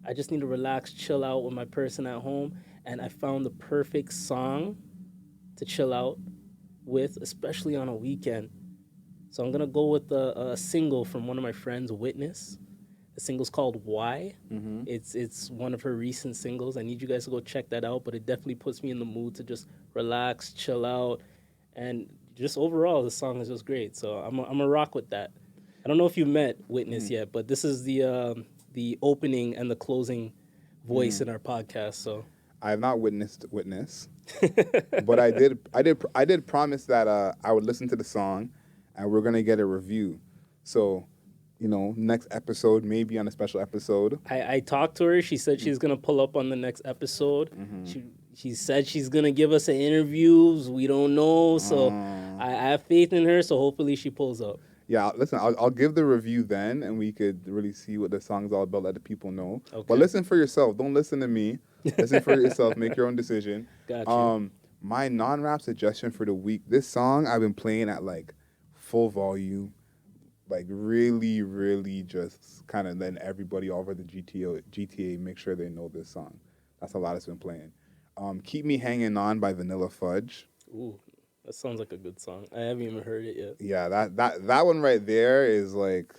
I just need to relax, chill out with my person at home, and I found the perfect song to chill out with, especially on a weekend. So I'm gonna go with a single from one of my friends, Whitness. The single's called "Why." It's one of her recent singles. I need you guys to go check that out. But it definitely puts me in the mood to just relax, chill out, and just overall, the song is just great. So I'm a rock with that. I don't know if you've met Whitness yet, but this is the opening and the closing voice in our podcast. So I have not witnessed Witness, but I did promise that I would listen to the song, and we're gonna get a review. So, next episode, maybe on a special episode. I talked to her. She said she's gonna pull up on the next episode. She said she's gonna give us an interview. We don't know, so I have faith in her. So hopefully she pulls up. Yeah, listen, I'll give the review then, and we could really see what the song's all about, let the people know. Okay. But listen for yourself. Don't listen to me. Listen for yourself. Make your own decision. Gotcha. My non-rap suggestion for the week, this song I've been playing at, like, full volume, like, really, really just kind of letting everybody all over the GTA make sure they know this song. That's a lot it's been playing. Keep Me Hanging On by Vanilla Fudge. Ooh, that sounds like a good song. I haven't even heard it yet. Yeah, that one right there is like,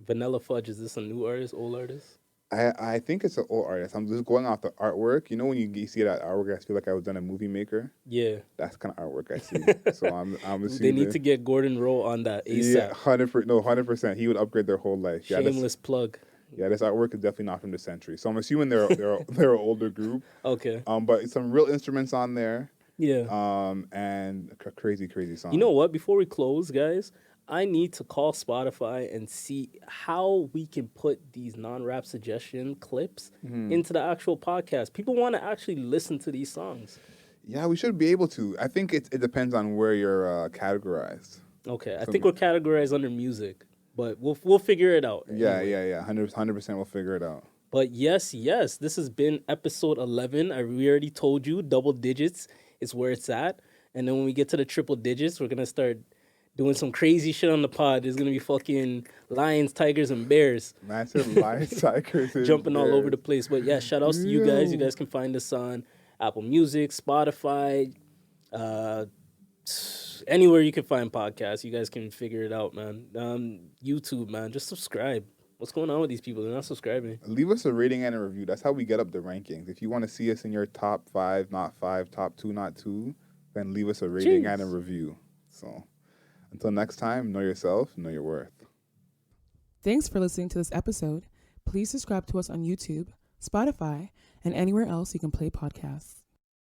Vanilla Fudge, is this a new artist, old artist? I think it's an old artist. I'm just going off the artwork. You know when you see that artwork, I feel like I was done a movie maker. Yeah. That's the kind of artwork I see. So I'm assuming They need to get Gordon Rowe on that ASAP. Yeah, 100%. He would upgrade their whole life. Yeah, Shameless plug. this artwork is definitely not from this century. So I'm assuming they're an older group. Okay. But some real instruments on there. Yeah. And a crazy song. You know what? Before we close, guys, I need to call Spotify and see how we can put these non-rap suggestion clips into the actual podcast. People want to actually listen to these songs. Yeah, we should be able to. I think it depends on where you're categorized. Okay, I think we're categorized under music, but we'll figure it out. Yeah, anyway. yeah. 100% we'll figure it out. But yes, this has been episode 11. We already told you double digits is where it's at. And then when we get to the triple digits, we're going to start doing some crazy shit on the pod. There's going to be fucking lions, tigers, and bears. Massive lions, tigers, and jumping all bears. over the place. But yeah, shout outs to you guys. You guys can find us on Apple Music, Spotify, anywhere you can find podcasts. You guys can figure it out, man. YouTube, man. Just subscribe. What's going on with these people? They're not subscribing. Leave us a rating and a review. That's how we get up the rankings. If you want to see us in your top 5, not 5, top 2, not 2, then leave us a rating and a review. So until next time, know yourself, know your worth. Thanks for listening to this episode. Please subscribe to us on YouTube, Spotify, and anywhere else you can play podcasts.